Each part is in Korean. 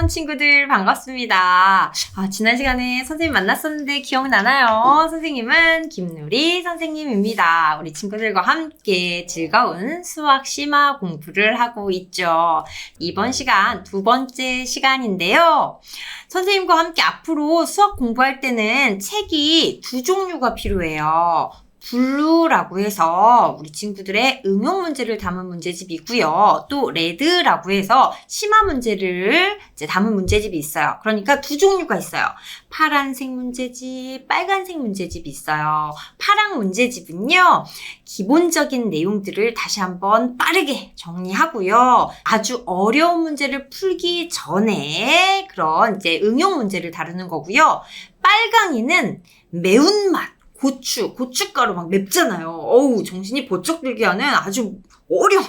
안녕 친구들 반갑습니다. 지난 시간에 선생님 만났었는데 기억나나요? 선생님은 김누리 선생님입니다. 우리 친구들과 함께 즐거운 수학 심화 공부를 하고 있죠. 이번 시간 두 번째 시간인데요. 선생님과 함께 앞으로 수학 공부할 때는 책이 두 종류가 필요해요. 블루라고 해서 우리 친구들의 응용 문제를 담은 문제집이 있고요. 또 레드라고 해서 심화 문제를 담은 문제집이 있어요. 그러니까 두 종류가 있어요. 파란색 문제집, 빨간색 문제집이 있어요. 파랑 문제집은요. 기본적인 내용들을 다시 한번 빠르게 정리하고요. 아주 어려운 문제를 풀기 전에 그런 응용 문제를 다루는 거고요. 빨강이는 매운맛. 고춧가루 막 맵잖아요. 어우, 정신이 번쩍 들게 하는 아주 어려운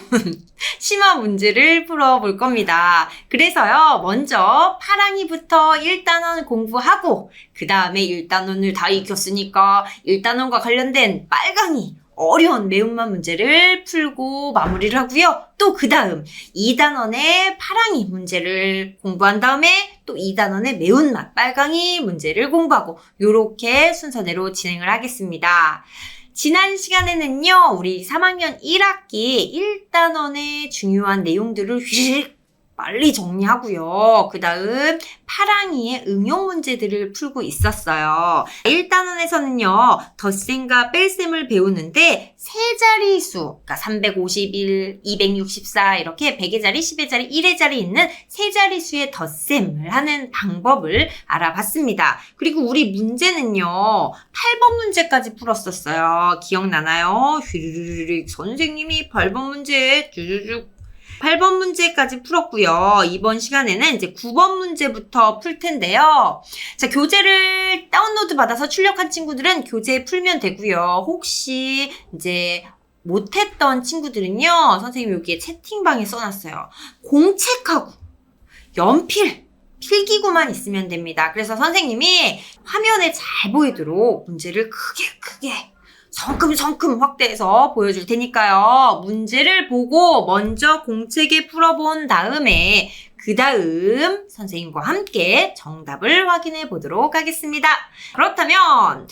심화 문제를 풀어볼 겁니다. 그래서요, 먼저 파랑이부터 1단원 공부하고, 그 다음에 1단원을 다 익혔으니까 1단원과 관련된 빨강이 어려운 매운맛 문제를 풀고 마무리를 하고요. 또 그 다음 2단원의 파랑이 문제를 공부한 다음에 또 2단원의 매운맛 빨강이 문제를 공부하고 요렇게 순서대로 진행을 하겠습니다. 지난 시간에는요. 우리 3학년 1학기 1단원의 중요한 내용들을 휙 빨리 정리하고요. 그 다음 파랑이의 응용 문제들을 풀고 있었어요. 1단원에서는요. 덧셈과 뺄셈을 배우는데 세 자리수, 그러니까 351, 264 이렇게 100의 자리, 10의 자리, 1의 자리 있는 세 자리수의 덧셈을 하는 방법을 알아봤습니다. 그리고 우리 문제는요. 8번 문제까지 풀었었어요. 기억나나요? 휘르르르 선생님이 8번 문제 쭈쭈쭈 8번 문제까지 풀었고요. 이번 시간에는 이제 9번 문제부터 풀 텐데요. 자, 교재를 다운로드 받아서 출력한 친구들은 교재 풀면 되고요. 혹시 이제 못했던 친구들은요. 선생님이 여기에 채팅방에 써놨어요. 공책하고 연필, 필기구만 있으면 됩니다. 그래서 선생님이 화면에 잘 보이도록 문제를 크게 성큼 확대해서 보여줄 테니까요. 문제를 보고 먼저 공책에 풀어본 다음에 그 다음 선생님과 함께 정답을 확인해 보도록 하겠습니다. 그렇다면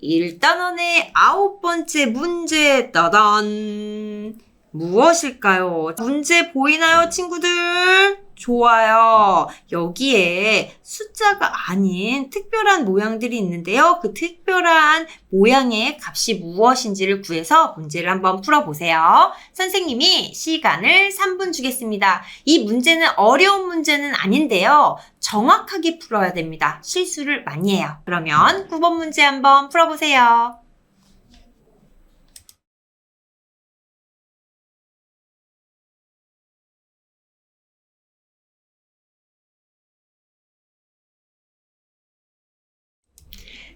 1단원의 9번째 문제 따단 무엇일까요? 문제 보이나요, 친구들? 좋아요. 여기에 숫자가 아닌 특별한 모양들이 있는데요. 그 특별한 모양의 값이 무엇인지를 구해서 문제를 한번 풀어보세요. 선생님이 시간을 3분 주겠습니다. 이 문제는 어려운 문제는 아닌데요. 정확하게 풀어야 됩니다. 실수를 많이 해요. 그러면 9번 문제 한번 풀어보세요.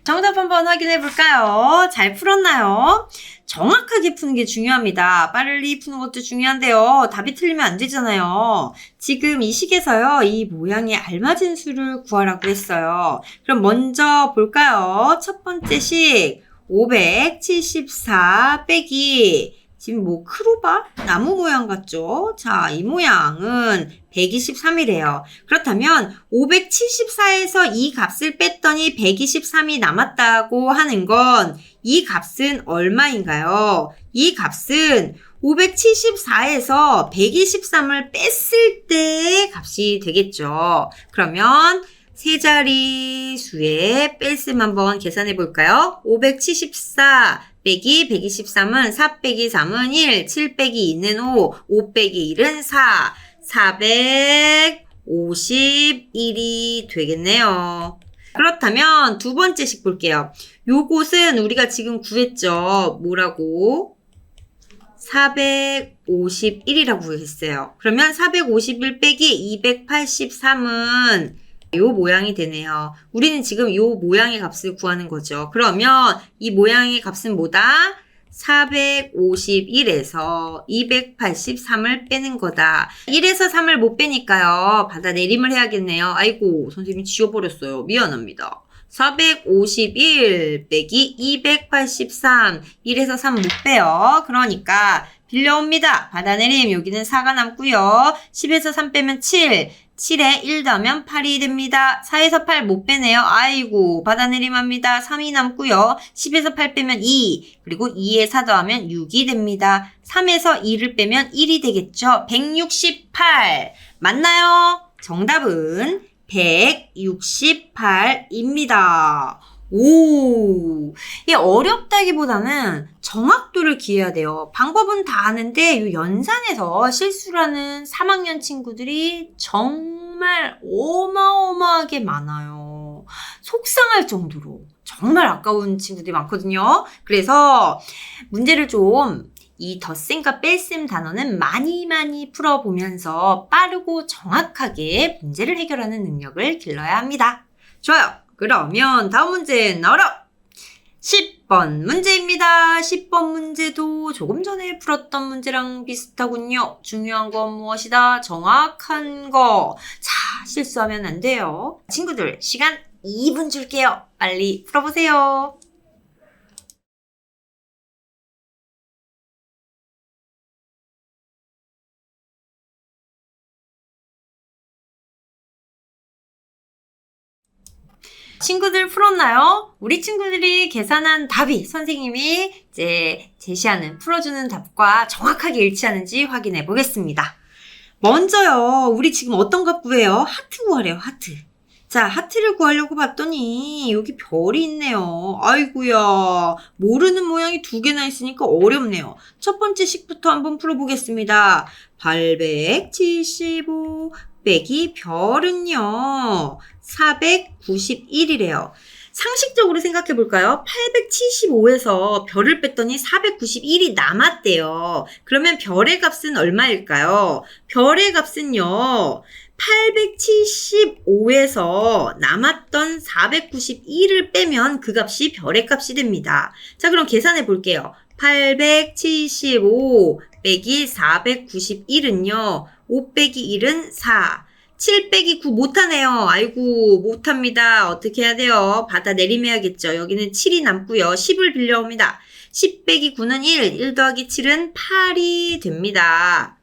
정답 한번 확인해 볼까요? 잘 풀었나요? 정확하게 푸는 게 중요합니다. 빨리 푸는 것도 중요한데요. 답이 틀리면 안 되잖아요. 지금 이 식에서요. 이 모양에 알맞은 수를 구하라고 했어요. 그럼 먼저 볼까요? 첫 번째 식 574 빼기 지금 크로바? 나무 모양 같죠? 자, 이 모양은 123이래요. 그렇다면 574에서 이 값을 뺐더니 123이 남았다고 하는 건 이 값은 얼마인가요? 이 값은 574에서 123을 뺐을 때의 값이 되겠죠. 그러면 세 자리 수의 뺄셈 한번 계산해 볼까요? 574 빼기 123은 4 빼기 3은 1, 7 빼기 2는 5, 5 빼기 1은 4, 451이 되겠네요. 그렇다면 두 번째 식 볼게요. 요것은 우리가 지금 구했죠. 뭐라고? 451이라고 했어요. 그러면 451 빼기 283은 요 모양이 되네요. 우리는 지금 요 모양의 값을 구하는 거죠. 그러면 이 모양의 값은 뭐다? 451에서 283을 빼는 거다. 1에서 3을 못 빼니까요. 받아내림을 해야겠네요. 아이고, 선생님이 지워버렸어요. 미안합니다. 451 빼기 283. 1에서 3 못 빼요. 그러니까 빌려옵니다. 받아내림 여기는 4가 남고요. 10에서 3 빼면 7. 7에 1 더하면 8이 됩니다. 4에서 8 못 빼네요. 아이고, 받아내림합니다. 3이 남고요. 10에서 8 빼면 2, 그리고 2에 4 더하면 6이 됩니다. 3에서 2를 빼면 1이 되겠죠. 168 맞나요? 정답은 168입니다. 오, 이게 어렵다기보다는 정확도를 기해야 돼요. 방법은 다 아는데 이 연산에서 실수를 하는 3학년 친구들이 정말 어마어마하게 많아요. 속상할 정도로 정말 아까운 친구들이 많거든요. 그래서 문제를 좀 이 덧셈과 뺄셈 단어는 많이 풀어보면서 빠르고 정확하게 문제를 해결하는 능력을 길러야 합니다. 좋아요. 그러면 다음 문제 나와라! 10번 문제입니다. 10번 문제도 조금 전에 풀었던 문제랑 비슷하군요. 중요한 건 무엇이다? 정확한 거. 자, 실수하면 안 돼요. 친구들, 시간 2분 줄게요. 빨리 풀어보세요. 친구들 풀었나요? 우리 친구들이 계산한 답이 선생님이 이제 제시하는 풀어주는 답과 정확하게 일치하는지 확인해 보겠습니다. 먼저요, 우리 지금 어떤 값 구해요? 하트 구하래요, 하트. 자, 하트를 구하려고 봤더니 여기 별이 있네요. 아이고야, 모르는 모양이 2개나 있으니까 어렵네요. 첫 번째 식부터 한번 풀어보겠습니다. 875 빼기 별은요, 491이래요. 상식적으로 생각해 볼까요? 875에서 별을 뺐더니 491이 남았대요. 그러면 별의 값은 얼마일까요? 별의 값은요, 875에서 남았던 491을 빼면 그 값이 별의 값이 됩니다. 자, 그럼 계산해 볼게요. 875 빼기 491은요, 5 빼기 1은 4. 7 빼기 9 못하네요. 아이고, 못합니다. 어떻게 해야 돼요? 받아 내림해야겠죠. 여기는 7이 남고요. 10을 빌려옵니다. 10 빼기 9는 1 더하기 7은 8이 됩니다.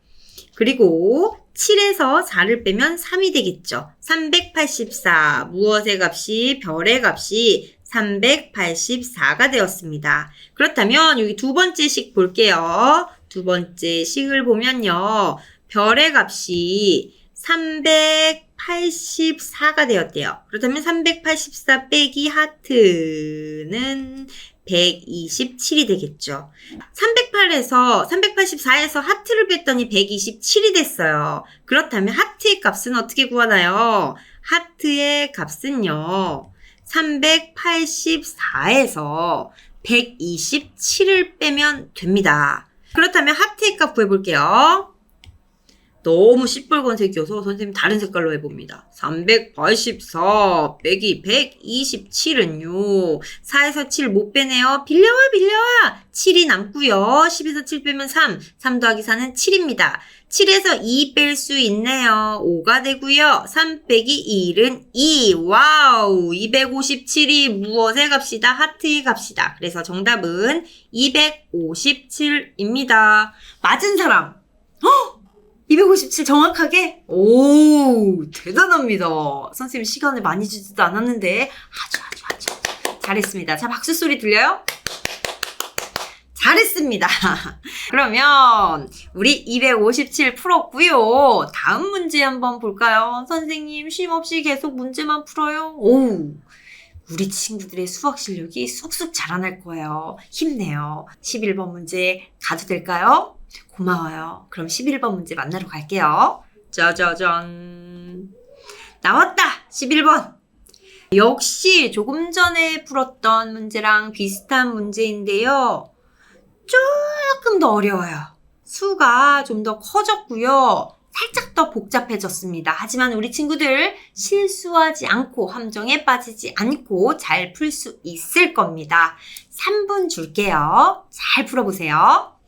그리고 7에서 4를 빼면 3이 되겠죠. 384. 무엇의 값이? 별의 값이 384가 되었습니다. 그렇다면 여기 두 번째 식 볼게요. 두 번째 식을 보면요, 별의 값이 384가 되었대요. 그렇다면 384 빼기 하트는 127이 되겠죠. 384에서 하트를 뺐더니 127이 됐어요. 그렇다면 하트의 값은 어떻게 구하나요? 하트의 값은요, 384에서 127을 빼면 됩니다. 그렇다면 하트의 값 구해볼게요. 너무 시뻘건 색이어서 선생님 다른 색깔로 해봅니다. 384 빼기 127은요. 4에서 7 못 빼네요. 빌려와. 7이 남고요. 10에서 7 빼면 3. 3 더하기 4는 7입니다. 7에서 2 뺄 수 있네요. 5가 되고요. 3 빼기 1은 2. 와우! 257이 무엇의 값이다? 하트의 값이다. 그래서 정답은 257입니다. 맞은 사람! 헉! 257 정확하게? 오, 대단합니다. 선생님 시간을 많이 주지도 않았는데 아주 잘했습니다. 자, 박수 소리 들려요? 잘했습니다. 그러면 우리 257 풀었고요. 다음 문제 한번 볼까요? 선생님 쉼없이 계속 문제만 풀어요. 오, 우리 친구들의 수학 실력이 쑥쑥 자라날 거예요. 힘내요. 11번 문제 가도 될까요? 고마워요. 그럼 11번 문제 만나러 갈게요. 짜자잔. 나왔다! 11번. 역시 조금 전에 풀었던 문제랑 비슷한 문제인데요. 조금 더 어려워요. 수가 좀 더 커졌고요. 살짝 더 복잡해졌습니다. 하지만 우리 친구들 실수하지 않고 함정에 빠지지 않고 잘 풀 수 있을 겁니다. 3분 줄게요. 잘 풀어보세요.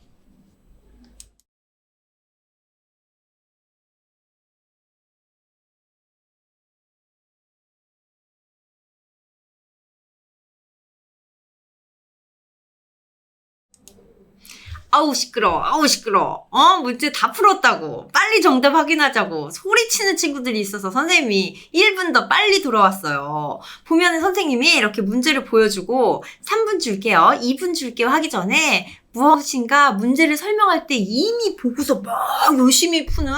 아우 시끄러워, 아우 시끄러워. 문제 다 풀었다고. 빨리 정답 확인하자고 소리치는 친구들이 있어서 선생님이 1분 더 빨리 돌아왔어요. 보면은 선생님이 이렇게 문제를 보여주고 3분 줄게요, 2분 줄게요 하기 전에 무엇인가 문제를 설명할 때 이미 보고서 막 열심히 푸는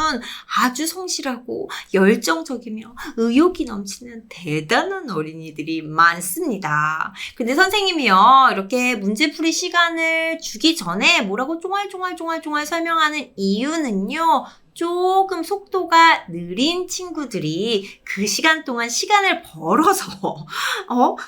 아주 성실하고 열정적이며 의욕이 넘치는 대단한 어린이들이 많습니다. 근데 선생님이요, 이렇게 문제풀이 시간을 주기 전에 뭐라고 쫑알쫑알 설명하는 이유는요, 조금 속도가 느린 친구들이 그 시간 동안 시간을 벌어서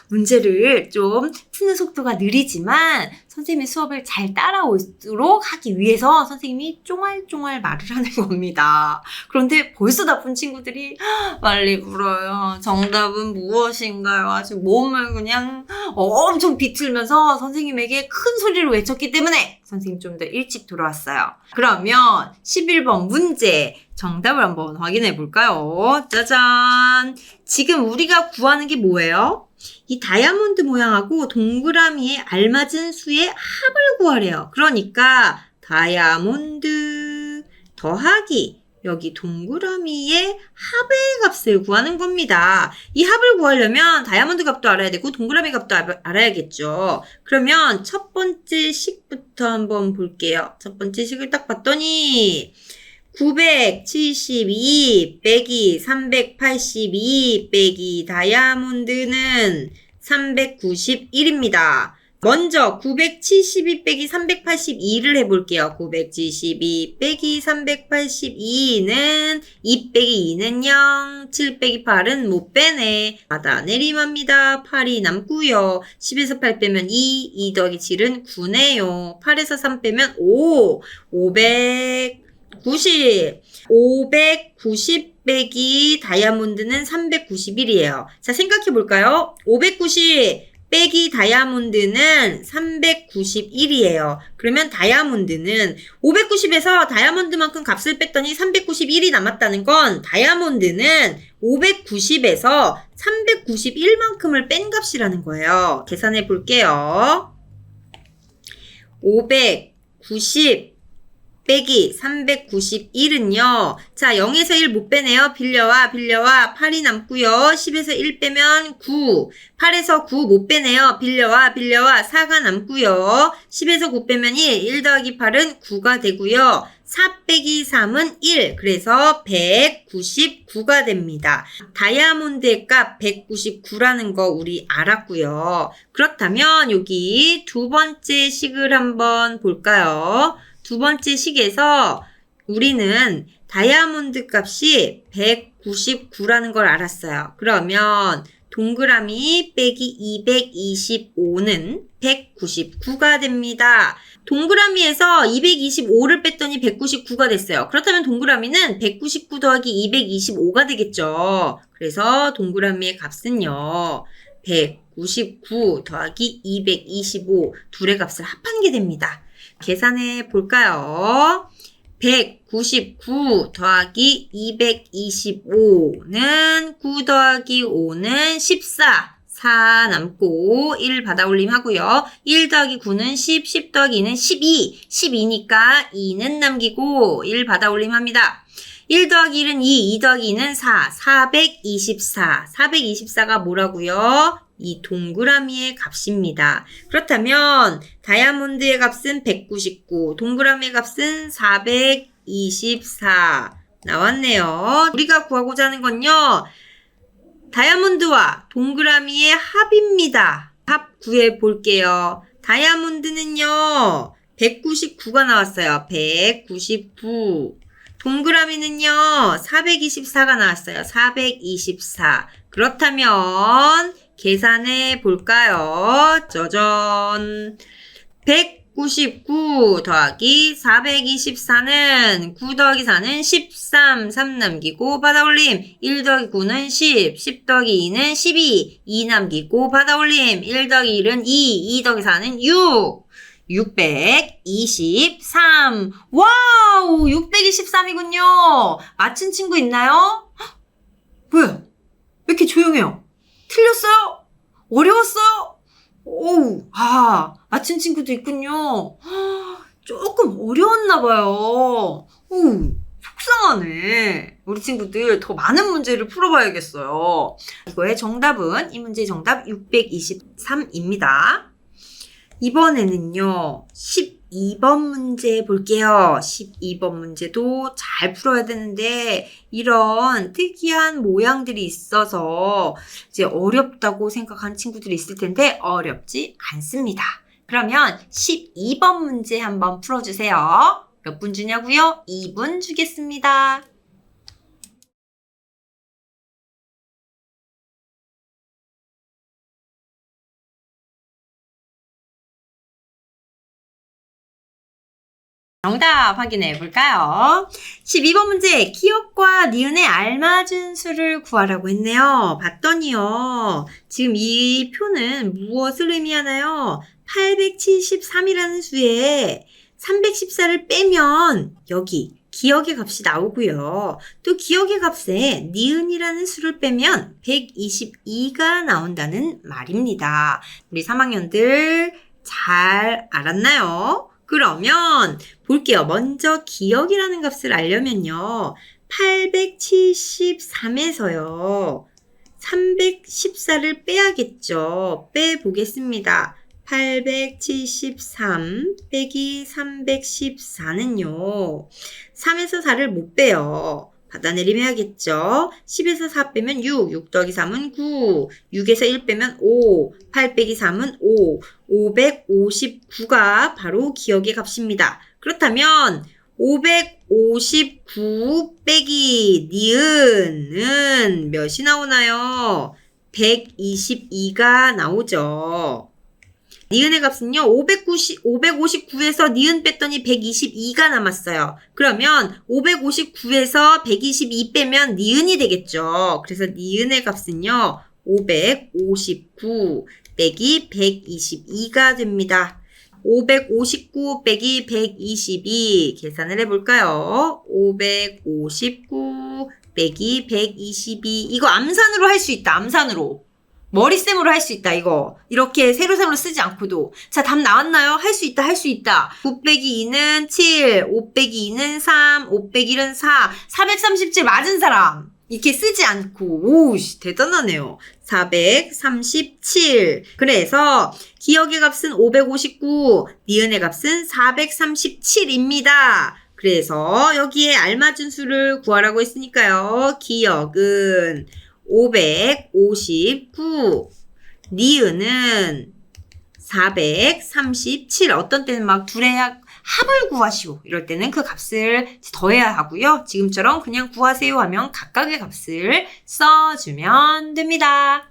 문제를 좀 푸는 속도가 느리지만 선생님의 수업을 잘 따라오도록 하기 위해서 선생님이 쫑알쫑알 말을 하는 겁니다. 그런데 벌써 나쁜 친구들이 빨리 물어요. 정답은 무엇인가요? 아주 몸을 그냥 엄청 비틀면서 선생님에게 큰 소리로 외쳤기 때문에 선생님 좀 더 일찍 돌아왔어요. 그러면 11번 문제 정답을 한번 확인해 볼까요? 짜잔! 지금 우리가 구하는 게 뭐예요? 이 다이아몬드 모양하고 동그라미에 알맞은 수의 합을 구하래요. 그러니까 다이아몬드 더하기 여기 동그라미의 합의 값을 구하는 겁니다. 이 합을 구하려면 다이아몬드 값도 알아야 되고 동그라미 값도 알아야겠죠. 그러면 첫 번째 식부터 한번 볼게요. 첫 번째 식을 딱 봤더니 972 빼기 382 빼기 다이아몬드는 391입니다. 먼저 972 빼기 382를 해볼게요. 972 빼기 382는 2 빼기 2는 0, 7 빼기 8은 못 빼네. 바다 내림합니다. 8이 남고요. 10에서 8 빼면 2, 2 더하기 7은 9네요. 8에서 3 빼면 5, 590. 590 빼기 다이아몬드는 391이에요. 자, 생각해 볼까요? 590 빼기 다이아몬드는 391이에요. 그러면 다이아몬드는 590에서 다이아몬드만큼 값을 뺐더니 391이 남았다는 건 다이아몬드는 590에서 391만큼을 뺀 값이라는 거예요. 계산해 볼게요. 590 빼기 391은요. 자, 0에서 1 못 빼네요. 빌려와. 8이 남고요. 10에서 1 빼면 9. 8에서 9 못 빼네요. 빌려와. 4가 남고요. 10에서 9 빼면 1 더하기 8은 9가 되고요. 4 빼기 3은 1. 그래서 199가 됩니다. 다이아몬드의 값 199라는 거 우리 알았고요. 그렇다면 여기 두 번째 식을 한번 볼까요? 두 번째 식에서 우리는 다이아몬드 값이 199라는 걸 알았어요. 그러면 동그라미 빼기 225는 199가 됩니다. 동그라미에서 225를 뺐더니 199가 됐어요. 그렇다면 동그라미는 199 더하기 225가 되겠죠. 그래서 동그라미의 값은요, 199 더하기 225 둘의 값을 합한 게 됩니다. 계산해 볼까요? 199 더하기 225는 9 더하기 5는 14. 4 남고 1 받아올림 하고요. 1 더하기 9는 10, 10 더하기 2는 12. 12니까 2는 남기고 1 받아올림 합니다. 1 더하기 1은 2, 2 더하기 2는 4, 424. 424가 뭐라고요? 이 동그라미의 값입니다. 그렇다면 다이아몬드의 값은 199, 동그라미의 값은 424 나왔네요. 우리가 구하고자 하는 건요, 다이아몬드와 동그라미의 합입니다. 합 구해 볼게요. 다이아몬드는요 199가 나왔어요. 199. 동그라미는요 424가 나왔어요. 424. 그렇다면 계산해 볼까요? 짜잔. 199 더하기 424는 9 더하기 4는 13, 3 남기고 받아올림. 1 더하기 9는 10, 10 더하기 2는 12, 2 남기고 받아올림. 1 더하기 1은 2, 2 더하기 4는 6. 623. 와우! 623이군요. 맞춘 친구 있나요? 헉, 뭐야? 왜 이렇게 조용해요? 틀렸어요? 어려웠어요? 오우, 맞춘 친구도 있군요. 조금 어려웠나 봐요. 속상하네. 우리 친구들 더 많은 문제를 풀어봐야겠어요. 이거의 정답은 이 문제의 정답 623입니다. 이번에는요. 12번 문제 볼게요. 12번 문제도 잘 풀어야 되는데 이런 특이한 모양들이 있어서 이제 어렵다고 생각하는 친구들이 있을 텐데 어렵지 않습니다. 그러면 12번 문제 한번 풀어주세요. 몇 분 주냐고요? 2분 주겠습니다. 정답 확인해 볼까요? 12번 문제, 기억과 니은에 알맞은 수를 구하라고 했네요. 봤더니요. 지금 이 표는 무엇을 의미하나요? 873이라는 수에 314를 빼면 여기 기억의 값이 나오고요. 또 기억의 값에 니은이라는 수를 빼면 122가 나온다는 말입니다. 우리 3학년들 잘 알았나요? 그러면 볼게요. 먼저 기억이라는 값을 알려면요. 873에서요. 314를 빼야겠죠. 빼보겠습니다. 873 빼기 314는요. 3에서 4를 못 빼요. 받아내림 해야겠죠. 10에서 4 빼면 6, 6 더하기 3은 9, 6에서 1 빼면 5, 8 빼기 3은 5, 559가 바로 기억의 값입니다. 그렇다면 559 빼기 니은은 몇이 나오나요? 122가 나오죠. 니은의 값은요, 559에서 니은 뺐더니 122가 남았어요. 그러면 559에서 122 빼면 니은이 되겠죠. 그래서 니은의 값은요, 559 빼기 122가 됩니다. 559 빼기 122 계산을 해볼까요? 559 빼기 122 이거 암산으로 할 수 있다. 암산으로. 머리쌤으로 할 수 있다, 이거. 이렇게 세로세로 쓰지 않고도. 자, 답 나왔나요? 할 수 있다, 할 수 있다. 9 빼기 2는 7, 5 빼기 2는 3, 5 빼기 1은 4, 437 맞은 사람. 이렇게 쓰지 않고, 오우씨, 대단하네요. 437. 그래서 기억의 값은 559, 니은의 값은 437입니다. 그래서 여기에 알맞은 수를 구하라고 했으니까요. 기억은 559, 니은은 437. 어떤 때는 막 둘의 합을 구하시오. 이럴 때는 그 값을 더해야 하고요. 지금처럼 그냥 구하세요 하면 각각의 값을 써주면 됩니다.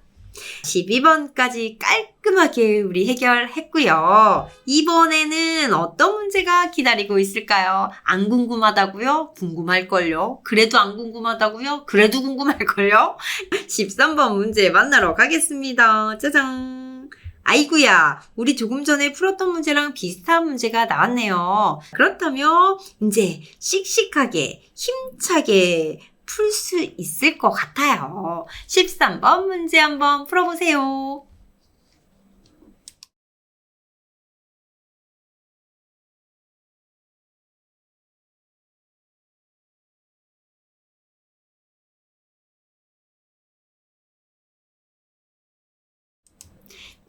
12번까지 깔끔하게 우리 해결했고요. 이번에는 어떤 문제가 기다리고 있을까요? 안 궁금하다고요? 궁금할걸요? 그래도 안 궁금하다고요? 그래도 궁금할걸요? 13번 문제 만나러 가겠습니다. 짜잔! 아이구야, 우리 조금 전에 풀었던 문제랑 비슷한 문제가 나왔네요. 그렇다면 이제 씩씩하게, 힘차게 풀 수 있을 것 같아요. 13번 문제 한번 풀어보세요.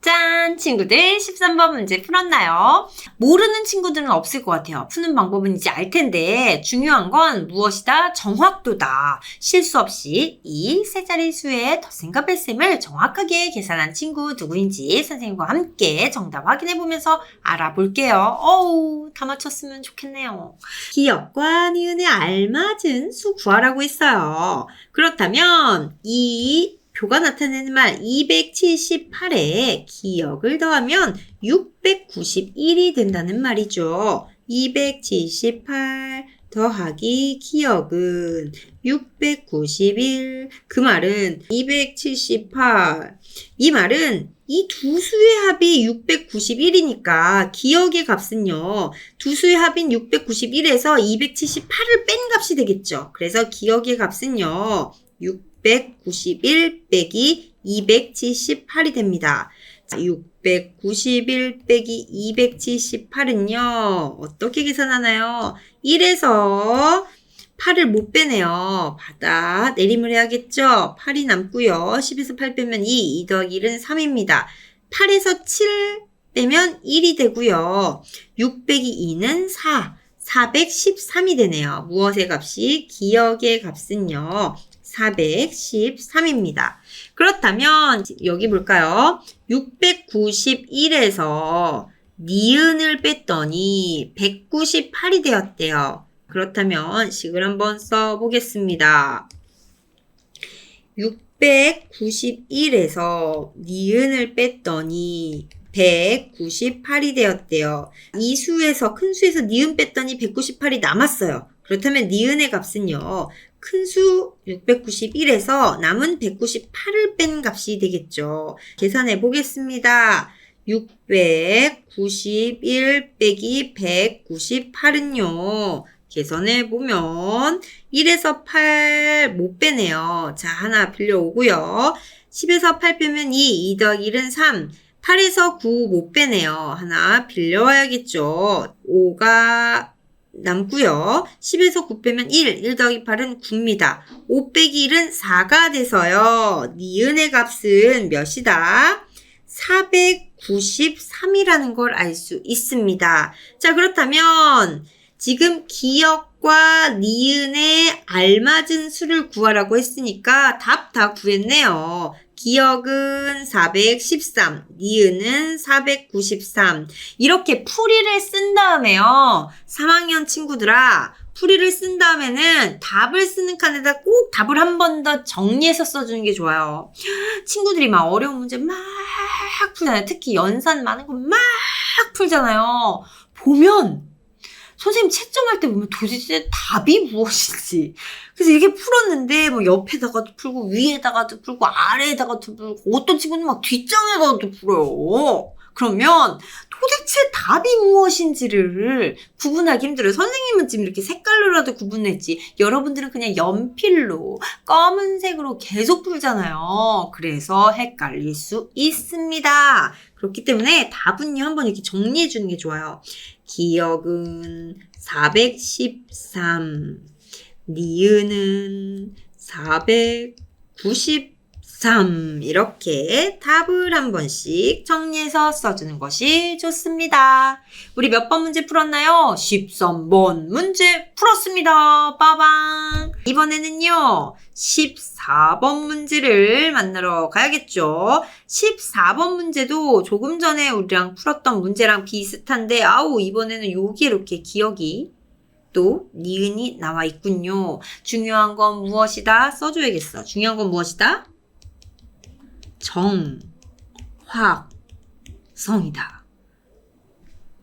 짠! 친구들 13번 문제 풀었나요? 모르는 친구들은 없을 것 같아요. 푸는 방법은 이제 알 텐데 중요한 건 무엇이다? 정확도다. 실수 없이 이 세 자리 수의 덧셈과 뺄셈을 정확하게 계산한 친구 누구인지 선생님과 함께 정답 확인해보면서 알아볼게요. 어우, 다 맞췄으면 좋겠네요. 기억과 니은에 알맞은 수 구하라고 했어요. 그렇다면 이 표가 나타내는 말 278에 기억을 더하면 691이 된다는 말이죠. 278 더하기 기억은 691. 그 말은 278. 이 말은 이 두 수의 합이 691이니까 기억의 값은요. 두 수의 합인 691에서 278을 뺀 값이 되겠죠. 그래서 기억의 값은요. 691 빼기 278이 됩니다. 691 691 빼기 278은요. 어떻게 계산하나요? 1에서 8을 못 빼네요. 받아 내림을 해야겠죠? 8이 남고요. 10에서 8 빼면 2, 2 더하기 1은 3입니다. 8에서 7 빼면 1이 되고요. 6 빼기 2는 4, 413이 되네요. 무엇의 값이? 기억의 값은요. 413입니다. 그렇다면 여기 볼까요? 691에서 니은을 뺐더니 198이 되었대요. 그렇다면 식을 한번 써보겠습니다. 691에서 니은을 뺐더니 198이 되었대요. 이 수에서 큰 수에서 니은 뺐더니 198이 남았어요. 그렇다면 니은의 값은요. 큰 수 691에서 남은 198을 뺀 값이 되겠죠. 계산해 보겠습니다. 691 빼기 198은요. 계산해 보면 1에서 8 못 빼네요. 자, 하나 빌려오고요. 10에서 8 빼면 2, 2 더하기 1은 3. 8에서 9 못 빼네요. 하나 빌려와야겠죠. 5가 남고요. 10에서 9 빼면 1, 1 더하기 8은 9입니다. 5 빼기 1은 4가 돼서요. 니은의 값은 몇이다? 493이라는 걸 알 수 있습니다. 자, 그렇다면 지금 기억과 니은에 알맞은 수를 구하라고 했으니까 답 다 구했네요. 기억은 413, 니은은 493. 이렇게 풀이를 쓴 다음에요. 3학년 친구들아, 풀이를 쓴 다음에는 답을 쓰는 칸에다 꼭 답을 한 번 더 정리해서 써주는 게 좋아요. 친구들이 막 어려운 문제 막 풀잖아요. 특히 연산 많은 거 막 풀잖아요. 보면 선생님 채점할 때 보면 도대체 답이 무엇인지. 그래서 이렇게 풀었는데 뭐 옆에다가도 풀고 위에다가도 풀고 아래에다가도 풀고 어떤 친구는 막 뒷장에다가도 풀어요. 그러면 도대체 답이 무엇인지를 구분하기 힘들어요. 선생님은 지금 이렇게 색깔로라도 구분했지. 여러분들은 그냥 연필로 검은색으로 계속 풀잖아요. 그래서 헷갈릴 수 있습니다. 그렇기 때문에 답은요 한번 이렇게 정리해 주는 게 좋아요. 기억은 413, 니은은 493 이렇게 답을 한 번씩 정리해서 써주는 것이 좋습니다. 우리 몇 번 문제 풀었나요? 13번 문제 풀었습니다. 빠방! 이번에는요 14번 문제를 만나러 가야겠죠. 14번 문제도 조금 전에 우리랑 풀었던 문제랑 비슷한데 이번에는 여기에 이렇게 기억이 또 니은이 나와 있군요. 중요한 건 무엇이다? 써줘야겠어. 중요한 건 무엇이다? 정확성이다.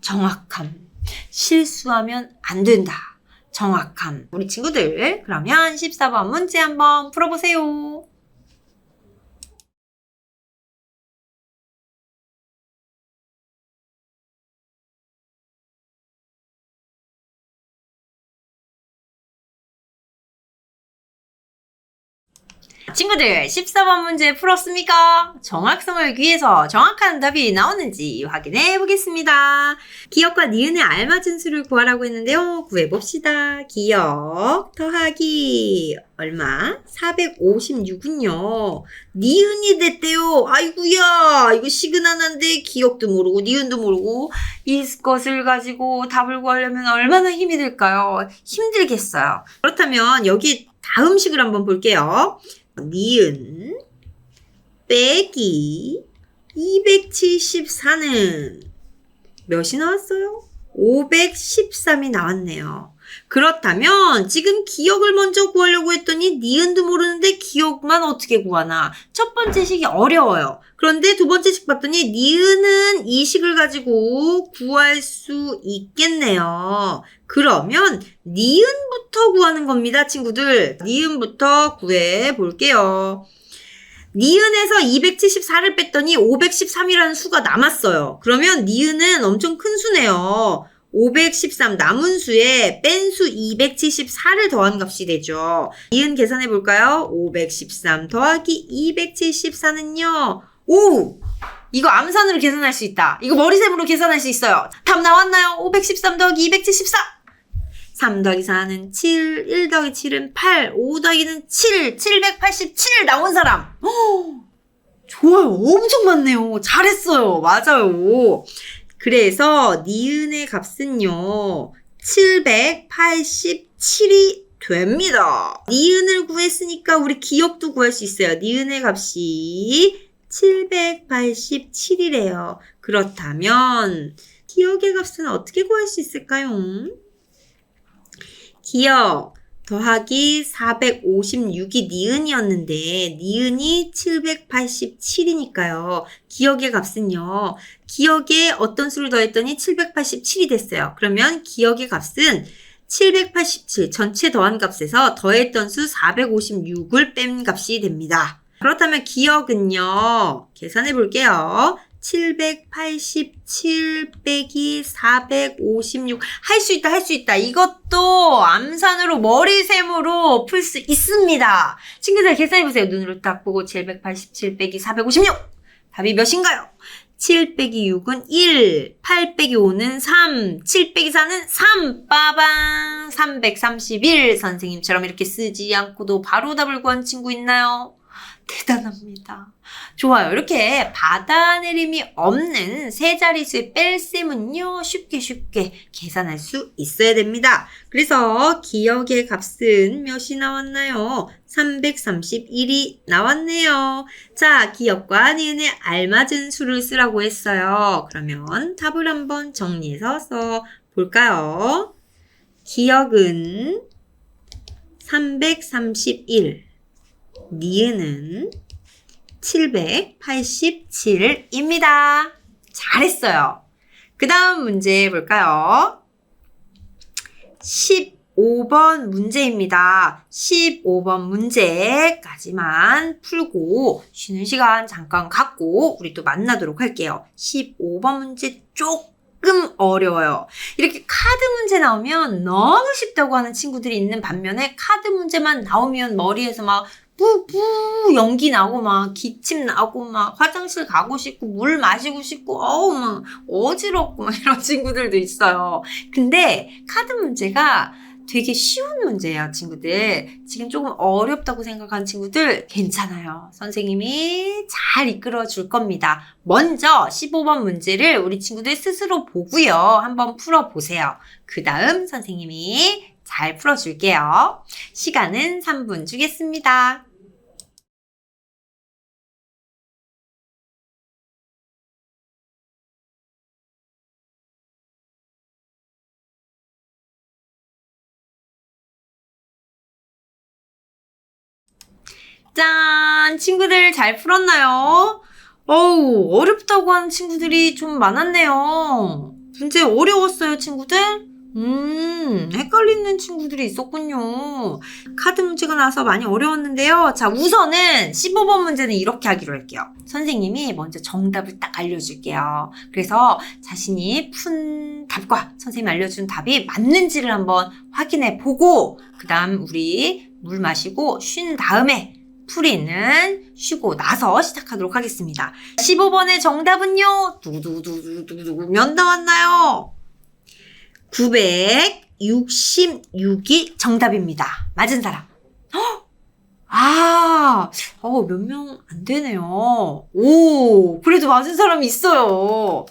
정확함. 실수하면 안 된다. 정확함. 우리 친구들 그러면 14번 문제 한번 풀어보세요. 친구들 14번 문제 풀었습니까? 정확성을 위해서 정확한 답이 나오는지 확인해 보겠습니다. 기억과 니은에 알맞은 수를 구하라고 했는데요. 구해봅시다. 기억 더하기 얼마? 456은요. 니은이 됐대요. 아이구야 이거 시그널한데 기억도 모르고 니은도 모르고 이것을 가지고 답을 구하려면 얼마나 힘이 들까요? 힘들겠어요. 그렇다면 여기 다음 식을 한번 볼게요. 니은 빼기 274는 몇이 나왔어요? 513이 나왔네요. 그렇다면 지금 기억을 먼저 구하려고 했더니 니은도 모르는데 기억만 어떻게 구하나? 첫 번째 식이 어려워요. 그런데 두 번째 식 봤더니 니은은 이 식을 가지고 구할 수 있겠네요. 그러면 니은부터 구하는 겁니다, 친구들. 니은부터 구해 볼게요. 니은에서 274를 뺐더니 513이라는 수가 남았어요. 그러면 니은은 엄청 큰 수네요. 513 남은 수에 뺀 수 274를 더한 값이 되죠. 니은 계산해 볼까요? 513 더하기 274는요. 오! 이거 암산으로 계산할 수 있다. 이거 머리셈으로 계산할 수 있어요. 답 나왔나요? 513 더하기 274. 3 더하기 4는 7, 1 더하기 7은 8, 5 더하기는 7, 787 나온 사람. 좋아요. 엄청 많네요. 잘했어요. 맞아요. 그래서 니은의 값은요. 787이 됩니다. 니은을 구했으니까 우리 기억도 구할 수 있어요. 니은의 값이 787이래요. 그렇다면 기억의 값은 어떻게 구할 수 있을까요? 기억 더하기 456이 니은이었는데 니은이 787이니까요. 기억의 값은요. 기억에 어떤 수를 더했더니 787이 됐어요. 그러면 기억의 값은 787 전체 더한 값에서 더했던 수 456을 뺀 값이 됩니다. 그렇다면 기억은요. 계산해 볼게요. 787 빼기 456 할 수 있다 할 수 있다. 이것도 암산으로 머리셈으로 풀 수 있습니다. 친구들 계산해보세요. 눈으로 딱 보고 787 빼기 456 답이 몇인가요? 7 빼기 6은 1, 8 빼기 5는 3, 7 빼기 4는 3, 빠방 331. 선생님처럼 이렇게 쓰지 않고도 바로 답을 구한 친구 있나요? 대단합니다. 좋아요. 이렇게 받아내림이 없는 세 자릿수의 뺄셈은요. 쉽게 계산할 수 있어야 됩니다. 그래서 기억의 값은 몇이 나왔나요? 331이 나왔네요. 자, 기억과 니은에 알맞은 수를 쓰라고 했어요. 그러면 답을 한번 정리해서 써볼까요? 기억은 331, 니은은 787입니다. 잘했어요. 그 다음 문제 볼까요? 15번 문제입니다. 15번 문제까지만 풀고 쉬는 시간 잠깐 갖고 우리 또 만나도록 할게요. 15번 문제 조금 어려워요. 이렇게 카드 문제 나오면 너무 쉽다고 하는 친구들이 있는 반면에 카드 문제만 나오면 머리에서 막 뿌뿌 연기 나고 막 기침 나고 막 화장실 가고 싶고 물 마시고 싶고 막 어지럽고 막 이런 친구들도 있어요. 근데 카드 문제가 되게 쉬운 문제예요, 친구들. 지금 조금 어렵다고 생각하는 친구들 괜찮아요. 선생님이 잘 이끌어 줄 겁니다. 먼저 15번 문제를 우리 친구들 스스로 보고요. 한번 풀어보세요. 그 다음 선생님이 잘 풀어줄게요. 시간은 3분 주겠습니다. 짠! 친구들 잘 풀었나요? 어우, 어렵다고 하는 친구들이 좀 많았네요. 문제 어려웠어요, 친구들? 헷갈리는 친구들이 있었군요. 카드 문제가 나와서 많이 어려웠는데요. 자, 우선은 15번 문제는 이렇게 하기로 할게요. 선생님이 먼저 정답을 딱 알려줄게요. 그래서 자신이 푼 답과 선생님이 알려준 답이 맞는지를 한번 확인해 보고 그 다음 우리 물 마시고 쉰 다음에 풀이는 쉬고 나서 시작하도록 하겠습니다. 15번의 정답은요. 두두두두두두 몇 나왔나요? 966이 정답입니다. 맞은 사람. 몇 명 안 되네요. 오, 그래도 맞은 사람이 있어요.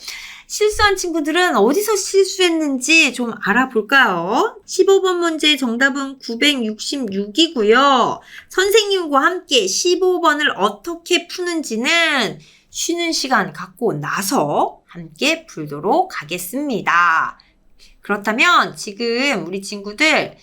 실수한 친구들은 어디서 실수했는지 좀 알아볼까요? 15번 문제의 정답은 966이고요. 선생님과 함께 15번을 어떻게 푸는지는 쉬는 시간 갖고 나서 함께 풀도록 하겠습니다. 그렇다면 지금 우리 친구들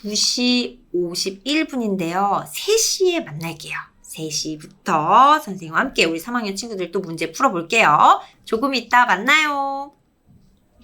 2시 51분인데요. 3시에 만날게요. 3시부터 선생님과 함께 우리 3학년 친구들 또 문제 풀어볼게요. 조금 이따 만나요.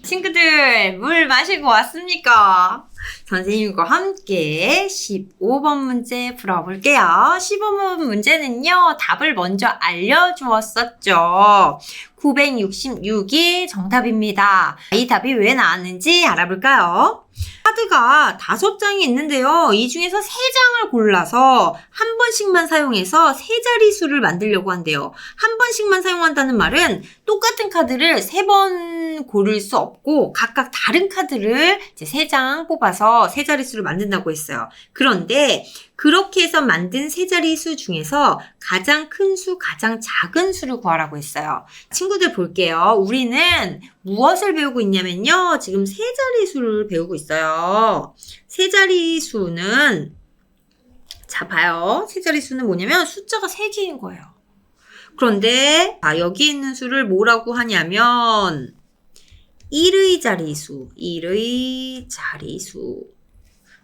친구들 물 마시고 왔습니까? 선생님과 함께 15번 문제 풀어볼게요. 15번 문제는요. 답을 먼저 알려주었었죠. 966이 정답입니다. 이 답이 왜 나왔는지 알아볼까요? 카드가 5장이 있는데요. 이 중에서 3장을 골라서 한 번씩만 사용해서 세 자릿수를 만들려고 한대요. 한 번씩만 사용한다는 말은 똑같은 카드를 3번 고를 수 없고 각각 다른 카드를 이제 3장 뽑아서 세 자릿수를 만든다고 했어요. 그런데 그렇게 해서 만든 세 자릿수 중에서 가장 큰 수, 가장 작은 수를 구하라고 했어요. 친구들 볼게요. 우리는 무엇을 배우고 있냐면요. 지금 세 자릿수를 배우고 있어요. 세 자릿수는 자 봐요. 세 자릿수는 뭐냐면 숫자가 3개인 거예요. 그런데 여기 있는 수를 뭐라고 하냐면 1의 자릿수, 1의 자릿수.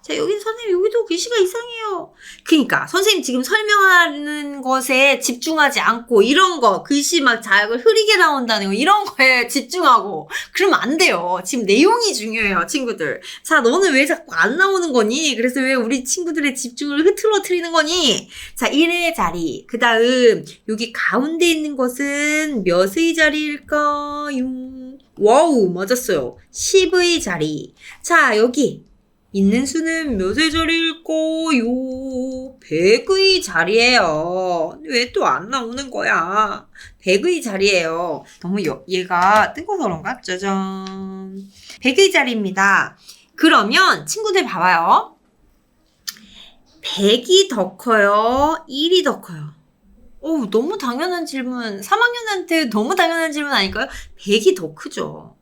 자, 여기 선생님 여기도 글씨가 이상해요. 그러니까 선생님 지금 설명하는 것에 집중하지 않고 이런 거 글씨 막 자꾸 흐리게 나온다는 거 이런 거에 집중하고 그러면 안 돼요. 지금 내용이 중요해요, 친구들. 자, 너는 왜 자꾸 안 나오는 거니? 그래서 왜 우리 친구들의 집중을 흐트러뜨리는 거니? 자, 1의 자리. 그 다음 여기 가운데 있는 것은 몇의 자리일까요? 와우, 맞았어요. 10의 자리. 자, 여기 있는 수는 몇의 자리일까요? 100의 자리예요. 왜 또 안 나오는 거야? 100의 자리예요. 너무 얘가 뜨거워서 그런가? 짜잔. 100의 자리입니다. 그러면 친구들 봐봐요. 100이 더 커요? 1이 더 커요? 오, 너무 당연한 질문. 3학년한테 너무 당연한 질문 아닐까요? 100이 더 크죠.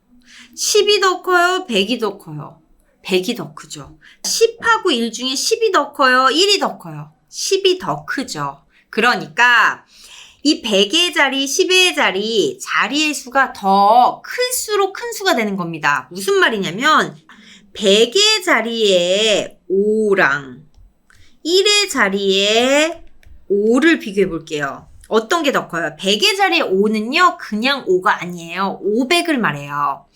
10이 더 커요? 100이 더 커요? 100이 더 크죠. 10하고 1 중에 10이 더 커요? 1이 더 커요? 10이 더 크죠. 그러니까 이 100의 자리, 10의 자리, 자리의 수가 더 클수록 큰 수가 되는 겁니다. 무슨 말이냐면 100의 자리에 5랑 1의 자리에 5를 비교해 볼게요. 어떤 게 더 커요? 100의 자리에 5는요, 그냥 5가 아니에요. 500을 말해요.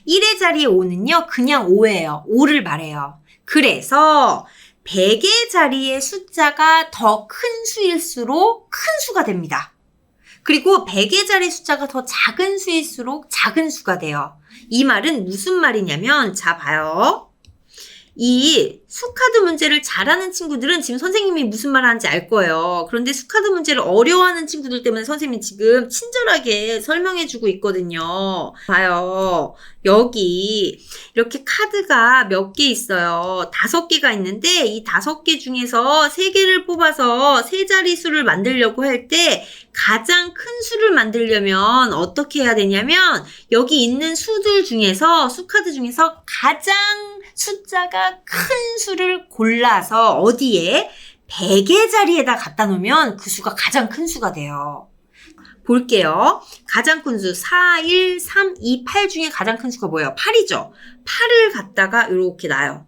1의 자리에 5는요, 그냥 5예요. 5를 말해요. 그래서 100의 자리의 숫자가 더 큰 수일수록 큰 수가 됩니다. 그리고 100의 자리 숫자가 더 작은 수일수록 작은 수가 돼요. 이 말은 무슨 말이냐면, 자, 봐요. 이 수카드 문제를 잘하는 친구들은 지금 선생님이 무슨 말 하는지 알 거예요. 그런데 수카드 문제를 어려워하는 친구들 때문에 선생님이 지금 친절하게 설명해주고 있거든요. 봐요. 여기 이렇게 카드가 몇 개 있어요. 5개가 있는데 이 5개 중에서 3개를 뽑아서 세 자릿수를 만들려고 할 때 가장 큰 수를 만들려면 어떻게 해야 되냐면 여기 있는 수들 중에서 수카드 중에서 가장 숫자가 큰 수를 골라서 어디에? 100의 자리에다 갖다 놓으면 그 수가 가장 큰 수가 돼요. 볼게요. 가장 큰 수 4, 1, 3, 2, 8 중에 가장 큰 수가 뭐예요? 8이죠. 8을 갖다가 이렇게 놔요.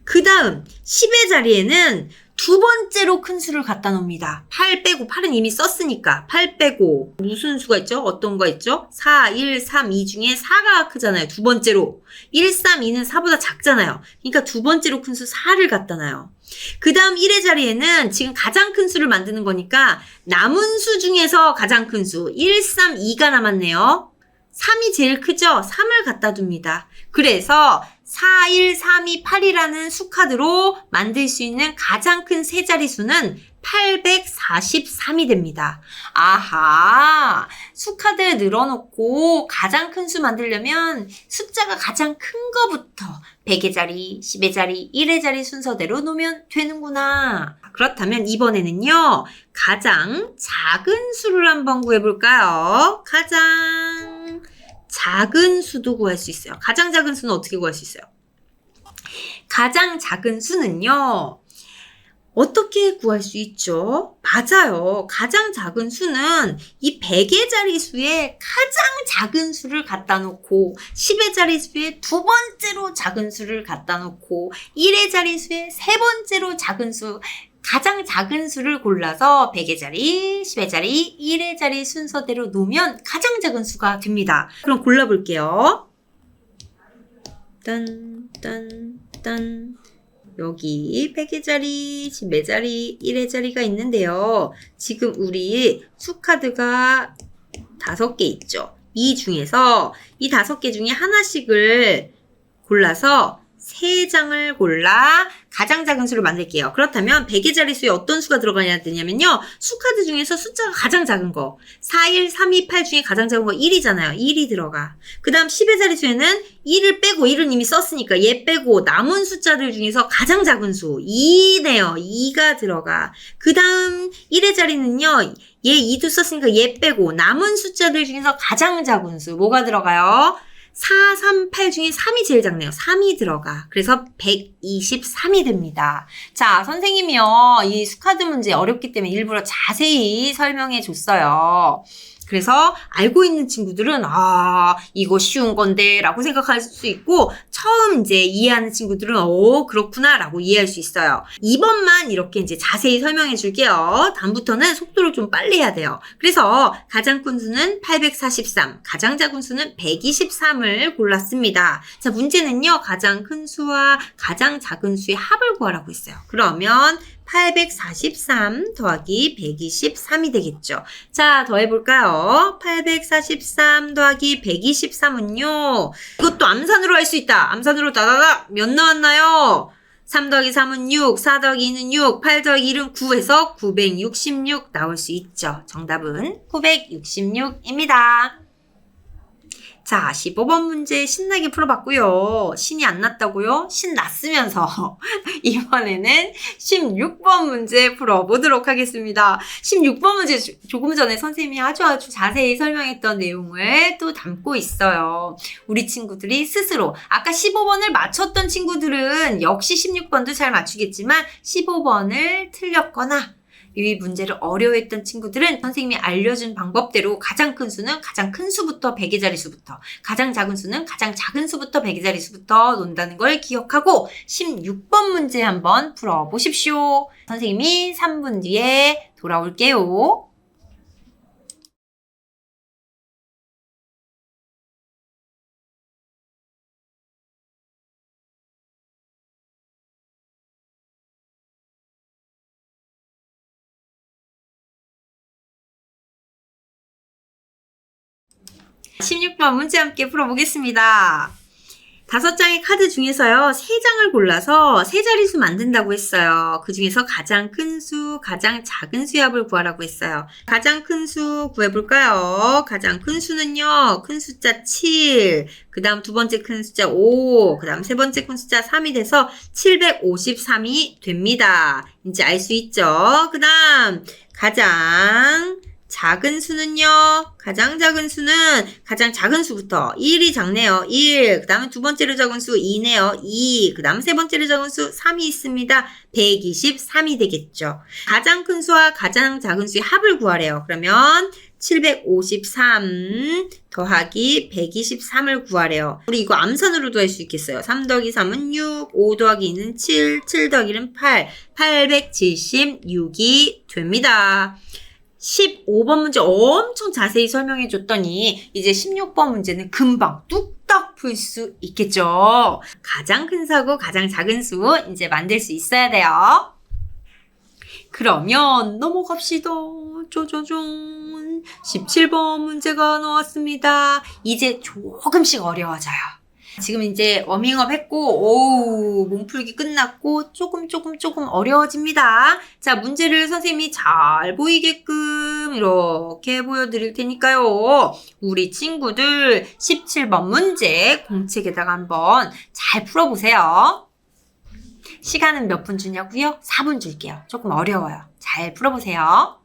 그 다음 10의 자리에는 두 번째로 큰 수를 갖다 놓습니다. 8 빼고 8은 이미 썼으니까 8 빼고 무슨 수가 있죠? 어떤 거 있죠? 4, 1, 3, 2 중에 4가 크잖아요. 두 번째로. 1, 3, 2는 4보다 작잖아요. 그러니까 두 번째로 큰 수 4를 갖다 놔요. 그 다음 1의 자리에는 지금 가장 큰 수를 만드는 거니까 남은 수 중에서 가장 큰 수 1, 3, 2가 남았네요. 3이 제일 크죠? 3을 갖다 둡니다. 그래서 4, 1, 3, 2, 8이라는 수카드로 만들 수 있는 가장 큰 세 자릿수는 843이 됩니다. 아하, 수카드를 늘어놓고 가장 큰 수 만들려면 숫자가 가장 큰 거부터 100의 자리, 10의 자리, 1의 자리 순서대로 놓으면 되는구나. 그렇다면 이번에는요, 가장 작은 수를 한번 구해볼까요? 가장 작은 수도 구할 수 있어요. 가장 작은 수는 어떻게 구할 수 있어요? 가장 작은 수는요, 어떻게 구할 수 있죠? 맞아요. 가장 작은 수는 이 100의 자릿수에 가장 작은 수를 갖다 놓고 10의 자릿수에 두 번째로 작은 수를 갖다 놓고 1의 자릿수에 세 번째로 작은 수, 가장 작은 수를 골라서 100의 자리, 10의 자리, 1의 자리 순서대로 놓으면 가장 작은 수가 됩니다. 그럼 골라볼게요. 딴. 여기 100의 자리, 10의 자리, 1의 자리가 있는데요. 지금 우리 수카드가 5개 있죠. 이 중에서 이 5개 중에 하나씩을 골라서 3장을 골라 가장 작은 수를 만들게요. 그렇다면 100의 자릿수에 어떤 수가 들어가야 되냐면요. 수카드 중에서 숫자가 가장 작은 거 4, 1, 3, 2, 8 중에 가장 작은 거 1이잖아요. 1이 들어가. 그 다음 10의 자릿수에는 1을 빼고 1은 이미 썼으니까 얘 빼고 남은 숫자들 중에서 가장 작은 수 2네요. 2가 들어가. 그 다음 1의 자리는요. 얘 2도 썼으니까 얘 빼고 남은 숫자들 중에서 가장 작은 수 뭐가 들어가요? 4, 3, 8 중에 3이 제일 작네요. 3이 들어가. 그래서 123이 됩니다. 자, 선생님이요. 이 수카드 문제 어렵기 때문에 일부러 자세히 설명해 줬어요. 그래서 알고 있는 친구들은 이거 쉬운 건데 라고 생각할 수 있고 처음 이제 이해하는 친구들은 그렇구나 라고 이해할 수 있어요. 2번만 이렇게 이제 자세히 설명해 줄게요. 다음부터는 속도를 좀 빨리 해야 돼요. 그래서 가장 큰 수는 843, 가장 작은 수는 123을 골랐습니다. 자, 문제는요. 가장 큰 수와 가장 작은 수의 합을 구하라고 했어요. 그러면 843 더하기 123이 되겠죠. 자, 더해볼까요? 843 더하기 123은요. 이것도 암산으로 할 수 있다. 암산으로 다다다 몇 나왔나요? 3 더하기 3은 6, 4 더하기 2는 6, 8 더하기 1은 9에서 966 나올 수 있죠. 정답은 966입니다. 자, 15번 문제 신나게 풀어봤고요. 신이 안 났다고요? 신 났으면서 이번에는 16번 문제 풀어보도록 하겠습니다. 16번 문제 조금 전에 선생님이 아주 자세히 설명했던 내용을 또 담고 있어요. 우리 친구들이 스스로 아까 15번을 맞췄던 친구들은 역시 16번도 잘 맞추겠지만 15번을 틀렸거나 이 문제를 어려워했던 친구들은 선생님이 알려준 방법대로 가장 큰 수는 가장 큰 수부터 100의 자릿수부터, 가장 작은 수는 가장 작은 수부터 100의 자릿수부터 논다는 걸 기억하고 16번 문제 한번 풀어보십시오. 선생님이 3분 뒤에 돌아올게요. 자, 16번 문제 함께 풀어보겠습니다. 5장의 카드 중에서요, 3장을 골라서 3자릿수 만든다고 했어요. 그 중에서 가장 큰 수, 가장 작은 수의 합을 구하라고 했어요. 가장 큰 수 구해볼까요? 가장 큰 수는요, 큰 숫자 7, 그 다음 두 번째 큰 숫자 5, 그 다음 세 번째 큰 숫자 3이 돼서 753이 됩니다. 이제 알 수 있죠? 그 다음, 가장 작은 수는요. 가장 작은 수는 가장 작은 수부터 1이 작네요. 1. 그 다음에 두 번째로 작은 수 2네요. 2. 그 다음 세 번째로 작은 수 3이 있습니다. 123이 되겠죠. 가장 큰 수와 가장 작은 수의 합을 구하래요. 그러면 753 더하기 123을 구하래요. 우리 이거 암산으로도 할 수 있겠어요. 3 더하기 3은 6, 5 더하기 2는 7, 7 더하기 1은 8, 876이 됩니다. 15번 문제 엄청 자세히 설명해 줬더니 이제 16번 문제는 금방 뚝딱 풀 수 있겠죠. 가장 큰 수하고 가장 작은 수 이제 만들 수 있어야 돼요. 그러면 넘어갑시다. 쪼쪼쪼 17번 문제가 나왔습니다. 이제 조금씩 어려워져요. 지금 이제 워밍업 했고, 몸풀기 끝났고, 조금 어려워집니다. 자, 문제를 선생님이 잘 보이게끔 이렇게 보여드릴 테니까요. 우리 친구들 17번 문제 공책에다가 한번 잘 풀어보세요. 시간은 몇 분 주냐고요? 4분 줄게요. 조금 어려워요. 잘 풀어보세요.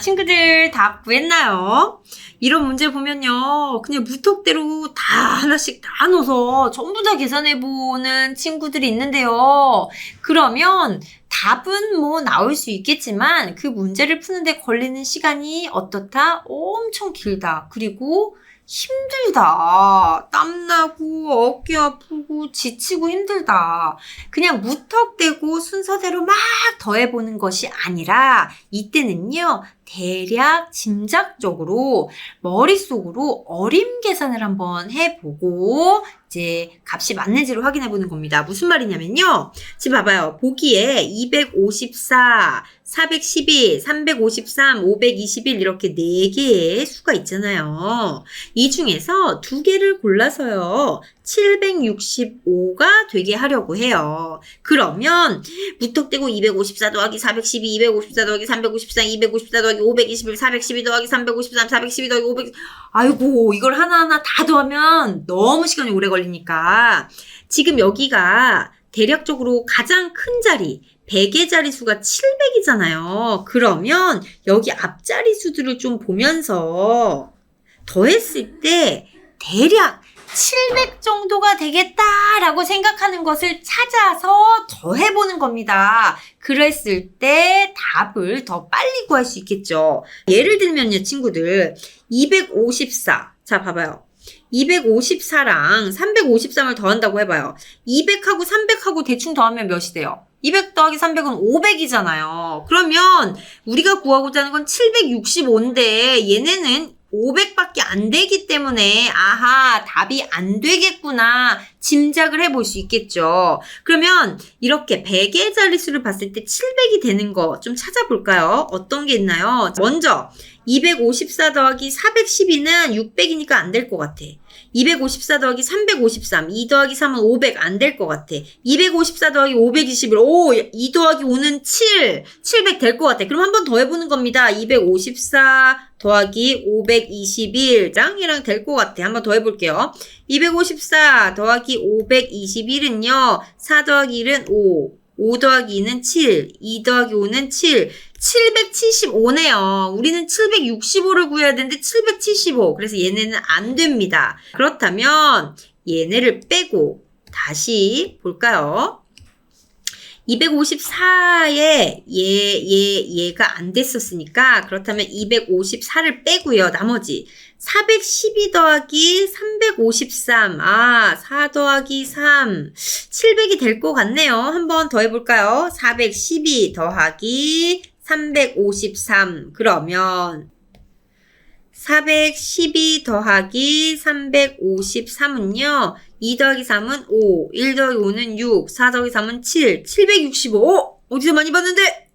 친구들 다 구했나요? 이런 문제 보면요. 그냥 무턱대로 다 하나씩 다 넣어서 전부 다 계산해보는 친구들이 있는데요. 그러면 답은 뭐 나올 수 있겠지만 그 문제를 푸는데 걸리는 시간이 어떻다? 엄청 길다. 그리고 힘들다. 땀나고 어깨 아프고 지치고 힘들다. 그냥 무턱대고 순서대로 막 더해보는 것이 아니라 이때는요. 대략 짐작적으로 머릿속으로 어림 계산을 한번 해보고 이제 값이 맞는지를 확인해 보는 겁니다. 무슨 말이냐면요. 지금 봐봐요. 보기에 254, 412, 353, 521 이렇게 4개의 수가 있잖아요. 이 중에서 2개를 골라서요. 765가 되게 하려고 해요. 그러면 무턱대고 254 더하기 412, 254 더하기 354, 254 더하기 521, 412 더하기 353, 412 더하기 500 아이고 이걸 하나하나 다 더하면 너무 시간이 오래 걸리니까 지금 여기가 대략적으로 가장 큰 자리 100의 자리수가 700이잖아요. 그러면 여기 앞자리 수들을 좀 보면서 더했을 때 대략 700 정도가 되겠다라고 생각하는 것을 찾아서 더해보는 겁니다. 그랬을 때 답을 더 빨리 구할 수 있겠죠. 예를 들면요, 친구들. 254. 자, 봐봐요. 254랑 353을 더한다고 해봐요. 200하고 300하고 대충 더하면 몇이 돼요? 200 더하기 300은 500이잖아요. 그러면 우리가 구하고자 하는 건 765인데 얘네는 500밖에 안 되기 때문에 아하 답이 안 되겠구나 짐작을 해볼 수 있겠죠. 그러면 이렇게 100의 자릿수를 봤을 때 700이 되는 거 좀 찾아볼까요? 어떤 게 있나요? 먼저 254 더하기 412는 600이니까 안 될 것 같아. 254 더하기 353, 2 더하기 3은 500 안 될 것 같아. 254 더하기 521, 2 더하기 5는 7, 700 될 것 같아. 그럼 한 번 더 해보는 겁니다. 254 더하기 521장 이랑 될 것 같아. 한 번 더 해볼게요. 254 더하기 521은요. 4 더하기 1은 5, 5 더하기 2는 7, 2 더하기 5는 7, 775네요. 우리는 765를 구해야 되는데 775. 그래서 얘네는 안 됩니다. 그렇다면 얘네를 빼고 다시 볼까요? 254에 얘가 안 됐었으니까 그렇다면 254를 빼고요. 나머지 412 더하기 353. 4 더하기 3. 700이 될 것 같네요. 한 번 더 해볼까요? 412 더하기 353. 그러면 412 더하기 353은요. 2 더하기 3은 5, 1 더하기 5는 6, 4 더하기 3은 7, 765. 어디서 많이 봤는데?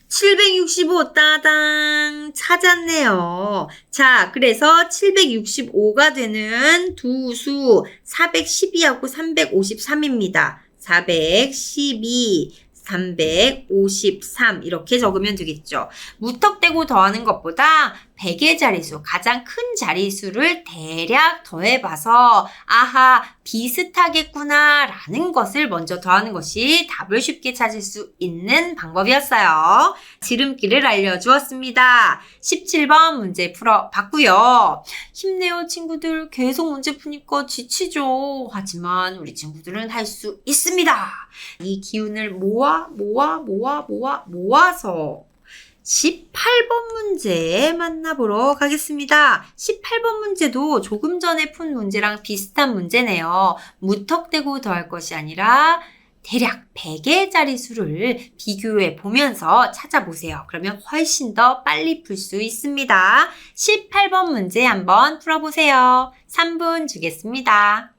765 따당 찾았네요. 자, 그래서 765가 되는 두 수 412하고 353입니다. 412, 353 이렇게 적으면 되겠죠. 무턱대고 더하는 것보다 100의 자릿수, 가장 큰 자릿수를 대략 더해봐서 아하 비슷하겠구나 라는 것을 먼저 더하는 것이 답을 쉽게 찾을 수 있는 방법이었어요. 지름길을 알려주었습니다. 17번 문제 풀어봤고요. 힘내요 친구들. 계속 문제 푸니까 지치죠. 하지만 우리 친구들은 할 수 있습니다. 이 기운을 모아서 18번 문제 만나보러 가겠습니다. 18번 문제도 조금 전에 푼 문제랑 비슷한 문제네요. 무턱대고 더할 것이 아니라 대략 100의 자릿수를 비교해 보면서 찾아보세요. 그러면 훨씬 더 빨리 풀 수 있습니다. 18번 문제 한번 풀어보세요. 3분 주겠습니다.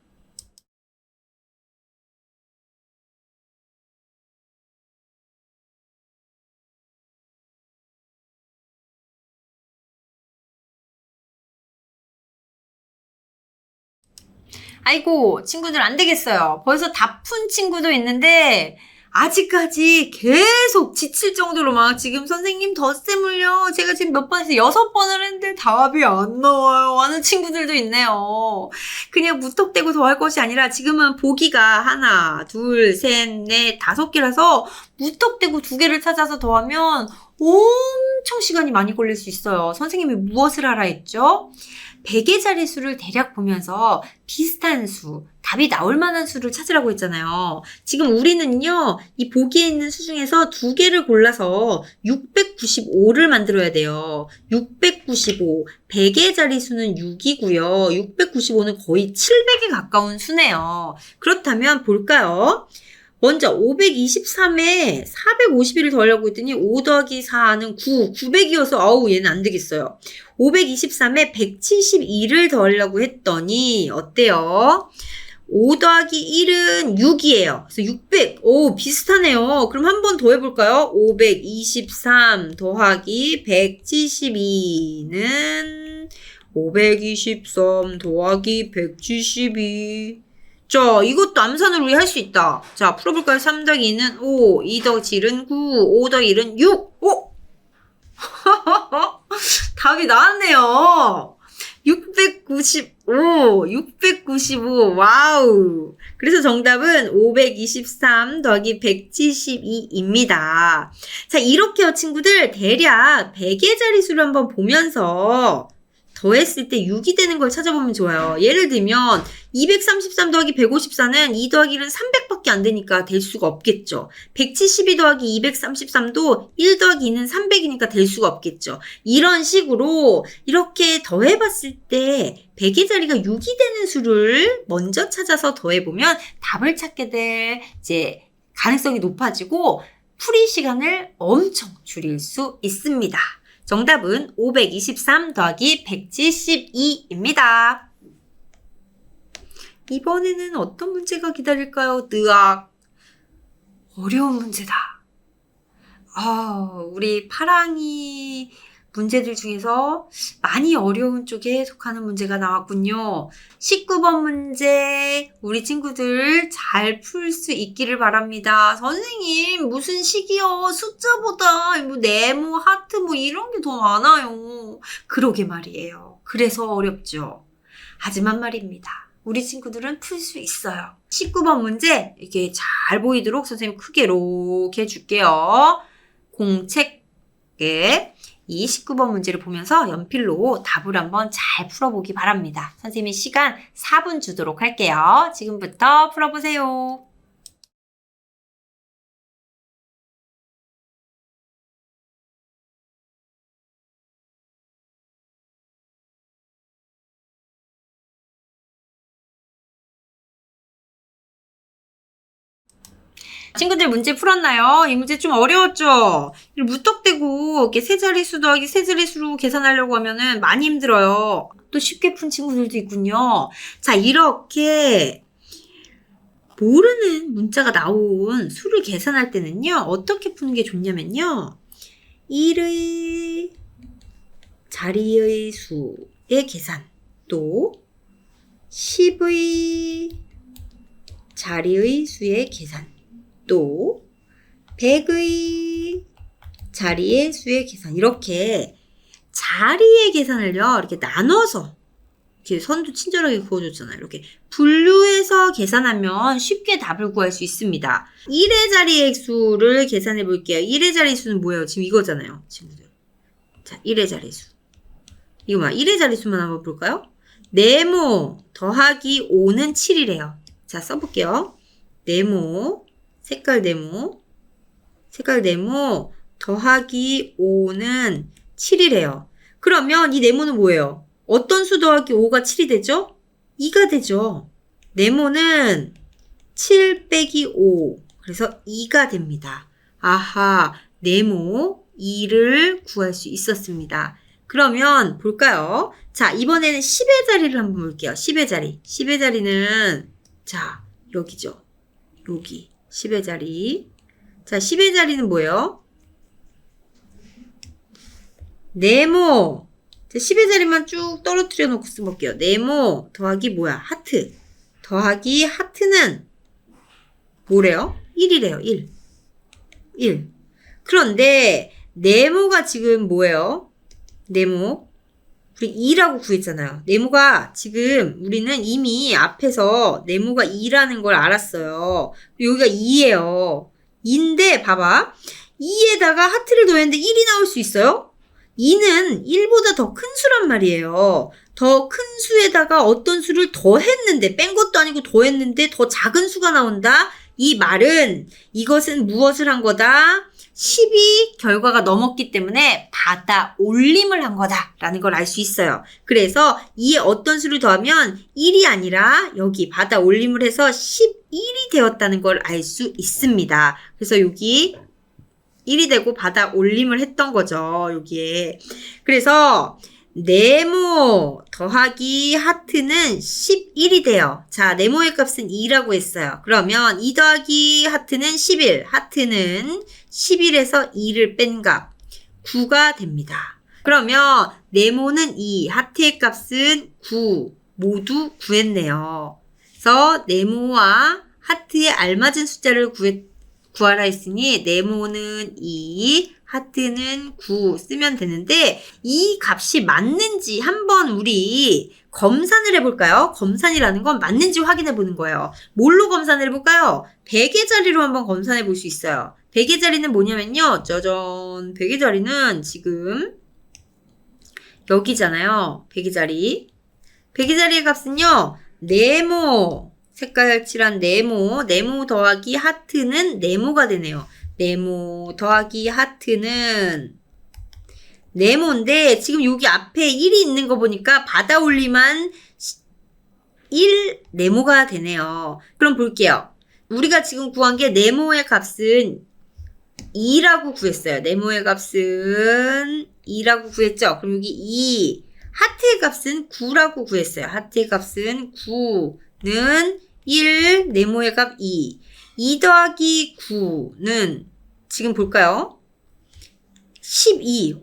아이고 친구들 안 되겠어요. 벌써 다 푼 친구도 있는데 아직까지 계속 지칠 정도로 막 지금 선생님 덧셈을요. 제가 지금 몇 번 해서 6번을 했는데 답이 안 나와요 하는 친구들도 있네요. 그냥 무턱대고 더할 것이 아니라 지금은 보기가 하나, 둘, 셋, 넷, 5개라서 무턱대고 2개를 찾아서 더하면 엄청 시간이 많이 걸릴 수 있어요. 선생님이 무엇을 하라 했죠? 100의 자릿수를 대략 보면서 비슷한 수, 답이 나올 만한 수를 찾으라고 했잖아요. 지금 우리는요, 이 보기에 있는 수 중에서 2개를 골라서 695를 만들어야 돼요. 695, 100의 자릿수는 6이고요. 695는 거의 700에 가까운 수네요. 그렇다면 볼까요? 먼저 523에 451을 더하려고 했더니 5 더하기 4는 9, 900이어서 어우 얘는 안 되겠어요. 523에 172를 더하려고 했더니 어때요? 5 더하기 1은 6이에요. 그래서 600. 오, 비슷하네요. 그럼 한 번 더 해볼까요? 523 더하기 172는 523 더하기 172. 자, 이것도 암산으로 우리 할 수 있다. 자, 풀어볼까요? 3 더하기 2는 5, 2 더하기 7은 9, 5 더하기 1은 6. 오! 답이 나왔네요. 695, 695, 와우. 그래서 정답은 523 더하기 172입니다. 자, 이렇게요, 친구들. 대략 100의 자릿수를 한번 보면서 더했을 때 6이 되는 걸 찾아보면 좋아요. 예를 들면 233 더하기 154는 2 더하기 1은 300밖에 안 되니까 될 수가 없겠죠. 172 더하기 233도 1 더하기 2는 300이니까 될 수가 없겠죠. 이런 식으로 이렇게 더해봤을 때 100의 자리가 6이 되는 수를 먼저 찾아서 더해보면 답을 찾게 될 이제 가능성이 높아지고 풀이 시간을 엄청 줄일 수 있습니다. 정답은 523 더하기 172입니다. 이번에는 어떤 문제가 기다릴까요? 으악, 어려운 문제다. 우리 파랑이 문제들 중에서 많이 어려운 쪽에 속하는 문제가 나왔군요. 19번 문제 우리 친구들 잘 풀 수 있기를 바랍니다. 선생님 무슨 식이요? 숫자보다 뭐 네모, 하트 뭐 이런 게 더 많아요. 그러게 말이에요. 그래서 어렵죠. 하지만 말입니다. 우리 친구들은 풀 수 있어요. 19번 문제 이렇게 잘 보이도록 선생님 크게 이렇게 해줄게요. 공책에 이 19번 문제를 보면서 연필로 답을 한번 잘 풀어보기 바랍니다. 선생님이 시간 4분 주도록 할게요. 지금부터 풀어보세요. 친구들 문제 풀었나요? 이 문제 좀 어려웠죠? 무턱대고 이렇게 세 자릿수 더하기 세 자릿수로 계산하려고 하면은 많이 힘들어요. 또 쉽게 푼 친구들도 있군요. 자, 이렇게 모르는 문자가 나온 수를 계산할 때는요. 어떻게 푸는 게 좋냐면요. 1의 자리의 수의 계산, 또 10의 자리의 수의 계산, 또 100의 자리의 수의 계산, 이렇게 자리의 계산을요 이렇게 나눠서 이렇게 선도 친절하게 그어줬잖아요. 이렇게 분류해서 계산하면 쉽게 답을 구할 수 있습니다. 1의 자리의 수를 계산해 볼게요. 1의 자리 수는 뭐예요? 지금 이거잖아요, 친구들. 자, 1의 자리 수. 이거 막 1의 자리 수만 한번 볼까요? 네모 더하기 5는 7이래요. 자, 써볼게요. 네모, 색깔 네모 더하기 5는 7이래요. 그러면 이 네모는 뭐예요? 어떤 수 더하기 5가 7이 되죠? 2가 되죠. 네모는 7 빼기 5, 그래서 2가 됩니다. 아하, 네모 2를 구할 수 있었습니다. 그러면 볼까요? 자, 이번에는 10의 자리를 한번 볼게요. 10의 자리. 10의 자리는 자, 여기죠. 여기 10의 자리. 자, 10의 자리는 뭐예요? 네모. 자, 10의 자리만 쭉 떨어뜨려 놓고 써볼게요. 네모 더하기 뭐야? 하트. 더하기 하트는 뭐래요? 1이래요. 1. 1. 그런데 네모가 지금 뭐예요? 네모. 우리 2라고 구했잖아요. 네모가 지금 우리는 이미 앞에서 네모가 2라는 걸 알았어요. 여기가 2예요. 2인데 봐봐. 2에다가 하트를 더했는데 1이 나올 수 있어요? 2는 1보다 더 큰 수란 말이에요. 더 큰 수에다가 어떤 수를 더했는데, 뺀 것도 아니고 더했는데 더 작은 수가 나온다? 이 말은 이것은 무엇을 한 거다? 10이 결과가 넘었기 때문에 받아 올림을 한 거다라는 걸 알 수 있어요. 그래서 2에 어떤 수를 더하면 1이 아니라 여기 받아 올림을 해서 11이 되었다는 걸 알 수 있습니다. 그래서 여기 1이 되고 받아 올림을 했던 거죠. 여기에. 그래서 네모 더하기 하트는 11이 돼요. 자, 네모의 값은 2라고 했어요. 그러면 2 더하기 하트는 11. 하트는 11에서 2를 뺀 값 9가 됩니다. 그러면 네모는 2, 하트의 값은 9. 모두 구했네요. 그래서 네모와 하트에 알맞은 숫자를 구하라 했으니 네모는 2, 하트는 9 쓰면 되는데 이 값이 맞는지 한번 우리 검산을 해볼까요? 검산이라는 건 맞는지 확인해 보는 거예요. 뭘로 검산을 해볼까요? 100의 자리로 한번 검산해 볼 수 있어요. 100의 자리는 뭐냐면요. 짜잔. 100의 자리는 지금 여기잖아요. 100의 자리. 100의 자리의 값은요. 네모. 색깔 칠한 네모 더하기 하트는 네모가 되네요. 네모 더하기 하트는 네모인데 지금 여기 앞에 1이 있는 거 보니까 받아 올리만 1 네모가 되네요. 그럼 볼게요. 우리가 지금 구한 게 네모의 값은 2라고 구했어요. 네모의 값은 2라고 구했죠. 그럼 여기 2 하트의 값은 9라고 구했어요. 하트의 값은 9는 1, 네모의 값 2. 2 더하기 9는 지금 볼까요? 12.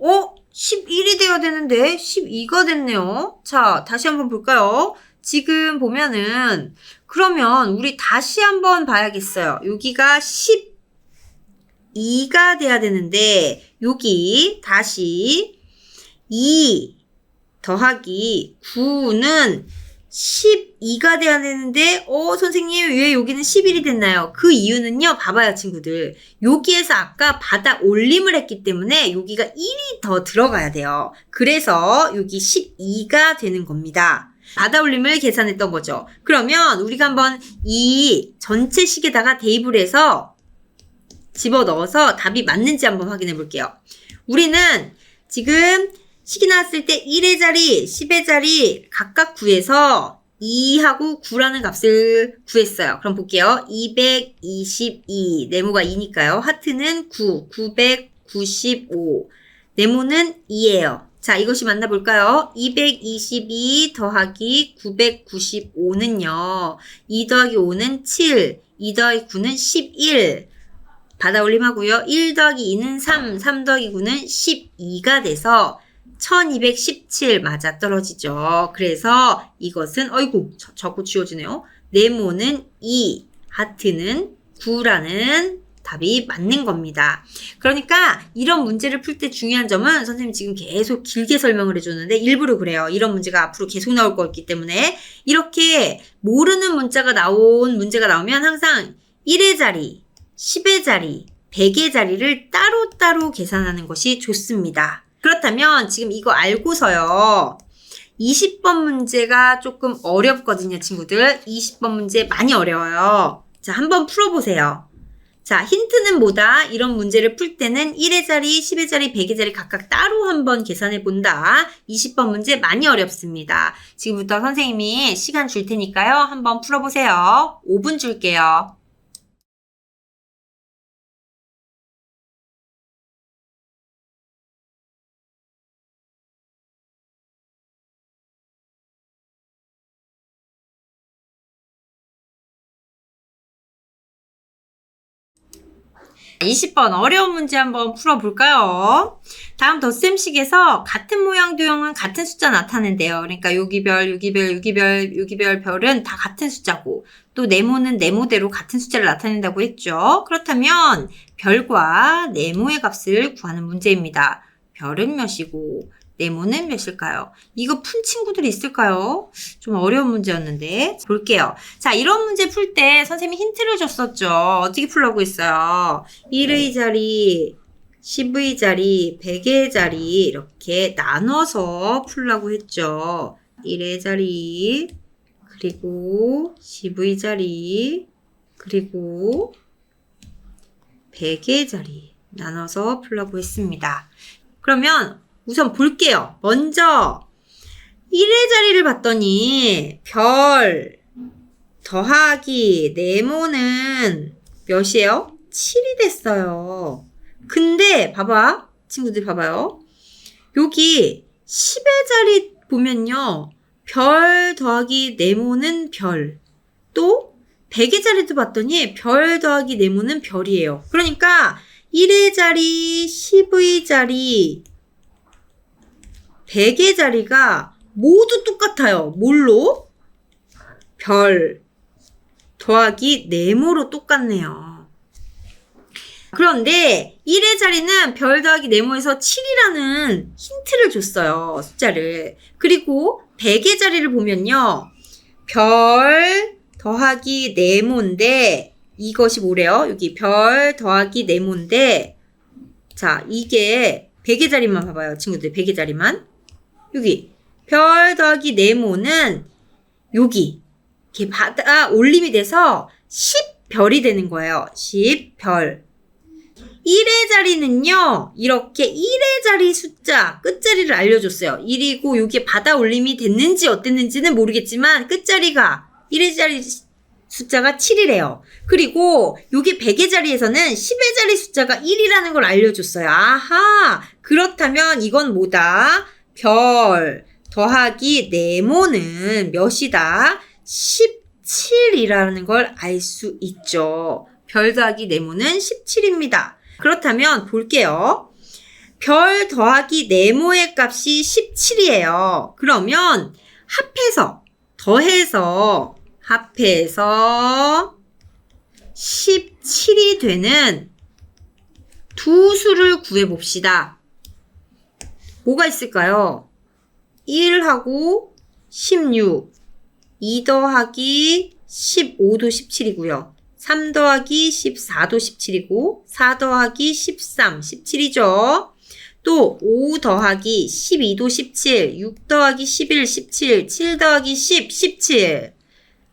11이 되어야 되는데 12가 됐네요. 자, 다시 한번 볼까요? 지금 보면은 그러면 우리 다시 한번 봐야겠어요. 여기가 12가 돼야 되는데 여기 다시 2 더하기 9는 12가 돼야 되는데 선생님 왜 여기는 11이 됐나요? 그 이유는요. 봐봐요 친구들. 여기에서 아까 받아 올림을 했기 때문에 여기가 1이 더 들어가야 돼요. 그래서 여기 12가 되는 겁니다. 받아 올림을 계산했던 거죠. 그러면 우리가 한번 이 전체 식에다가 대입을 해서 집어넣어서 답이 맞는지 한번 확인해 볼게요. 우리는 지금 식이 나왔을 때 1의 자리, 10의 자리 각각 구해서 2하고 9라는 값을 구했어요. 그럼 볼게요. 222, 네모가 2니까요. 하트는 9, 995. 네모는 2예요. 자, 이것이 맞나 볼까요? 222 더하기 995는요. 2 더하기 5는 7, 2 더하기 9는 11. 받아 올림하고요. 1 더하기 2는 3, 3 더하기 9는 12가 돼서 1217 맞아 떨어지죠. 그래서 이것은 자꾸 지워지네요. 네모는 2, 하트는 9라는 답이 맞는 겁니다. 그러니까 이런 문제를 풀 때 중요한 점은 선생님 지금 계속 길게 설명을 해줬는데 일부러 그래요. 이런 문제가 앞으로 계속 나올 거기 때문에 이렇게 모르는 문제가 나오면 항상 1의 자리, 10의 자리, 100의 자리를 따로따로 계산하는 것이 좋습니다. 그렇다면 지금 이거 알고서요. 20번 문제가 조금 어렵거든요, 친구들. 20번 문제 많이 어려워요. 자, 한번 풀어보세요. 자, 힌트는 뭐다? 이런 문제를 풀 때는 1의 자리, 10의 자리, 100의 자리 각각 따로 한번 계산해 본다. 20번 문제 많이 어렵습니다. 지금부터 선생님이 시간 줄 테니까요. 한번 풀어보세요. 5분 줄게요. 20번 어려운 문제 한번 풀어볼까요? 다음 덧셈식에서 같은 모양 도형은 같은 숫자 나타낸대요. 그러니까 여기별 별은 다 같은 숫자고 또 네모는 네모대로 같은 숫자를 나타낸다고 했죠. 그렇다면 별과 네모의 값을 구하는 문제입니다. 별은 몇이고 네모는 몇일까요? 이거 푼 친구들이 있을까요? 좀 어려운 문제였는데 볼게요. 자, 이런 문제 풀 때 선생님이 힌트를 줬었죠. 어떻게 풀라고 했어요? 1의 자리, 10의 자리, 100의 자리 이렇게 나눠서 풀라고 했죠. 1의 자리, 그리고 10의 자리, 그리고 100의 자리. 나눠서 풀라고 했습니다. 그러면 우선 볼게요. 먼저 1의 자리를 봤더니 별 더하기 네모는 몇이에요? 7이 됐어요. 근데 봐봐. 친구들 봐봐요. 여기 10의 자리 보면요. 별 더하기 네모는 별. 또 100의 자리도 봤더니 별 더하기 네모는 별이에요. 그러니까 1의 자리, 10의 자리, 100의 자리가 모두 똑같아요. 뭘로? 별 더하기 네모로 똑같네요. 그런데 1의 자리는 별 더하기 네모에서 7이라는 힌트를 줬어요. 숫자를. 그리고 100의 자리를 보면요. 별 더하기 네모인데 이것이 뭐래요? 여기 별 더하기 네모인데 자 이게 100의 자리만 봐봐요. 친구들 100의 자리만. 여기 별 더하기 네모는 여기 이렇게 받아 올림이 돼서 10별이 되는 거예요. 10별. 1의 자리는요. 이렇게 1의 자리 숫자 끝자리를 알려줬어요. 1이고 여기에 받아 올림이 됐는지 어땠는지는 모르겠지만 끝자리가 1의 자리 숫자가 7이래요. 그리고 여기 100의 자리에서는 10의 자리 숫자가 1이라는 걸 알려줬어요. 아하! 그렇다면 이건 뭐다? 별 더하기 네모는 몇이다? 17이라는 걸 알 수 있죠. 별 더하기 네모는 17입니다. 그렇다면 볼게요. 별 더하기 네모의 값이 17이에요. 그러면 더해서 17이 되는 두 수를 구해봅시다. 뭐가 있을까요? 1하고 16, 2 더하기 15도 17이고요. 3 더하기 14도 17이고 4 더하기 13, 17이죠. 또 5 더하기 12도 17, 6 더하기 11, 17, 7 더하기 10, 17.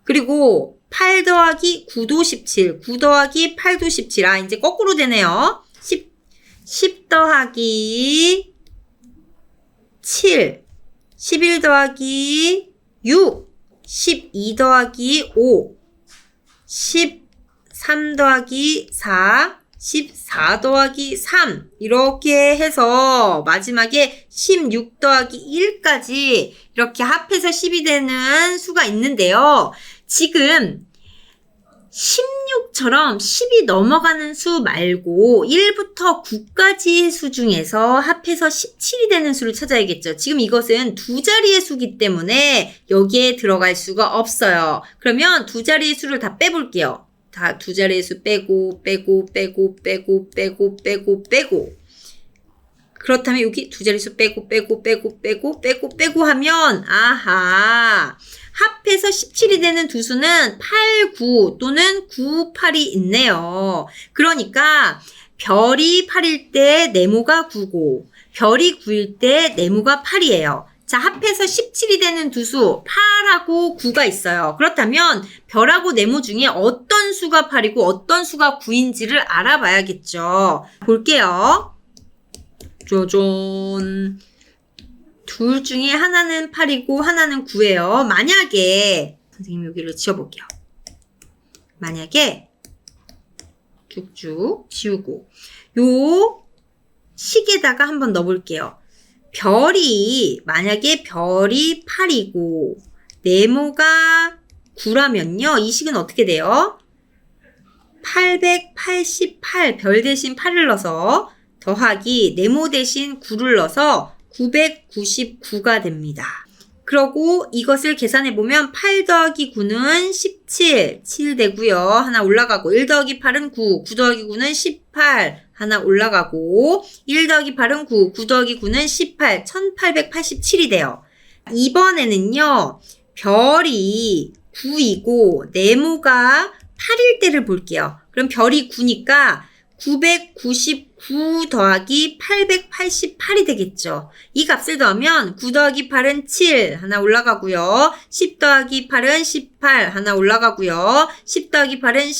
그리고 8 더하기 9도 17, 9 더하기 8도 17. 아, 이제 거꾸로 되네요. 10 더하기 7, 11 더하기 6, 12 더하기 5, 13 더하기 4, 14 더하기 3 이렇게 해서 마지막에 16 더하기 1까지 이렇게 합해서 10이 되는 수가 있는데요. 지금 16처럼 10이 넘어가는 수 말고 1부터 9까지의 수 중에서 합해서 17이 되는 수를 찾아야겠죠. 지금 이것은 두 자리의 수기 때문에 여기에 들어갈 수가 없어요. 그러면 두 자리의 수를 다 빼볼게요. 다 두 자리의 수 빼고 그렇다면 여기 두 자릿수 빼고 하면 아하 합해서 17이 되는 두 수는 8, 9 또는 9, 8이 있네요. 그러니까 별이 8일 때 네모가 9고 별이 9일 때 네모가 8이에요. 자, 합해서 17이 되는 두 수 8하고 9가 있어요. 그렇다면 별하고 네모 중에 어떤 수가 8이고 어떤 수가 9인지를 알아봐야겠죠. 볼게요. 짜잔. 둘 중에 하나는 8이고 하나는 9예요. 만약에 선생님이 여기를 지워볼게요. 만약에 쭉쭉 지우고 요 식에다가 한번 넣어볼게요. 만약에 별이 8이고 네모가 9라면요. 이 식은 어떻게 돼요? 888 별 대신 8을 넣어서 더하기 네모 대신 9를 넣어서 999가 됩니다. 그러고 이것을 계산해보면 8 더하기 9는 17, 7 되고요. 하나 올라가고 1 더하기 8은 9, 9 더하기 9는 18, 하나 올라가고 1 더하기 8은 9, 9 더하기 9는 18, 1887이 돼요. 이번에는요. 별이 9이고 네모가 8일 때를 볼게요. 그럼 별이 9니까 999 더하기 888이 되겠죠. 이 값을 더하면 9 더하기 8은 7 하나 올라가고요. 10 더하기 8은 18 하나 올라가고요. 10 더하기 8은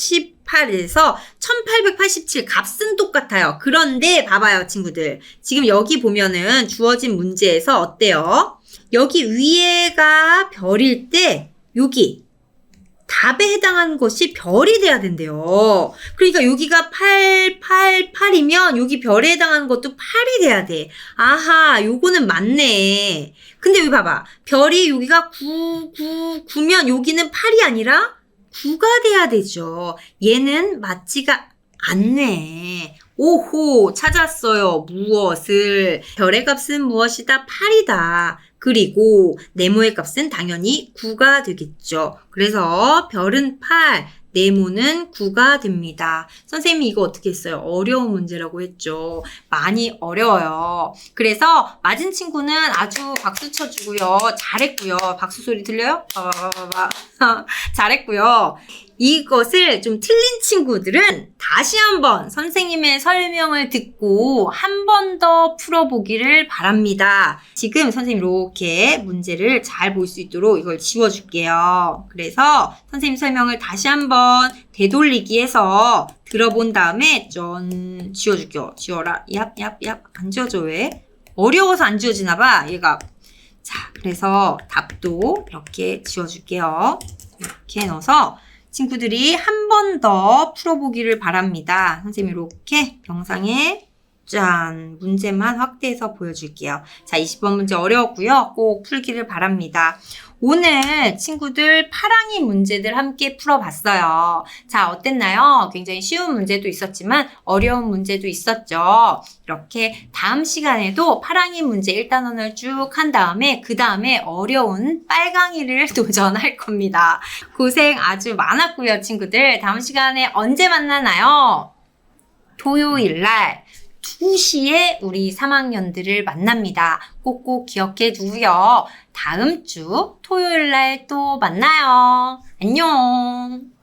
18에서 1887 값은 똑같아요. 그런데 봐봐요, 친구들. 지금 여기 보면은 주어진 문제에서 어때요? 여기 위에가 별일 때 여기 답에 해당하는 것이 별이 돼야 된대요. 그러니까 여기가 888이면 여기 별에 해당하는 것도 8이 돼야 돼. 아하, 요거는 맞네. 근데 여기 봐봐. 별이 여기가 9면 여기는 8이 아니라 9가 돼야 되죠. 얘는 맞지가 않네. 오호, 찾았어요. 무엇을? 별의 값은 무엇이다? 8이다. 그리고 네모의 값은 당연히 9가 되겠죠. 그래서 별은 8, 네모는 9가 됩니다. 선생님이 이거 어떻게 했어요? 어려운 문제라고 했죠. 많이 어려워요. 그래서 맞은 친구는 아주 박수 쳐주고요. 잘했고요. 박수 소리 들려요? 잘했고요. 이것을 좀 틀린 친구들은 다시 한번 선생님의 설명을 듣고 한 번 더 풀어보기를 바랍니다. 지금 선생님 이렇게 문제를 잘 볼 수 있도록 이걸 지워줄게요. 그래서 선생님 설명을 다시 한번 되돌리기 해서 들어본 다음에 전 지워줄게요. 지워라. 얍. 안 지워져 왜? 어려워서 안 지워지나 봐. 얘가. 자, 그래서 답도 이렇게 지워줄게요. 이렇게 넣어서 친구들이 한 번 더 풀어보기를 바랍니다. 선생님이 이렇게 영상에 짠! 문제만 확대해서 보여줄게요. 자, 20번 문제 어려웠고요. 꼭 풀기를 바랍니다. 오늘 친구들 파랑이 문제들 함께 풀어봤어요. 자, 어땠나요? 굉장히 쉬운 문제도 있었지만 어려운 문제도 있었죠. 이렇게 다음 시간에도 파랑이 문제 1단원을 쭉 한 다음에 그 다음에 어려운 빨강이를 도전할 겁니다. 고생 아주 많았고요, 친구들. 다음 시간에 언제 만나나요? 토요일 날 2시에 우리 3학년들을 만납니다. 꼭꼭 기억해 두고요. 다음 주 토요일 날 또 만나요. 안녕.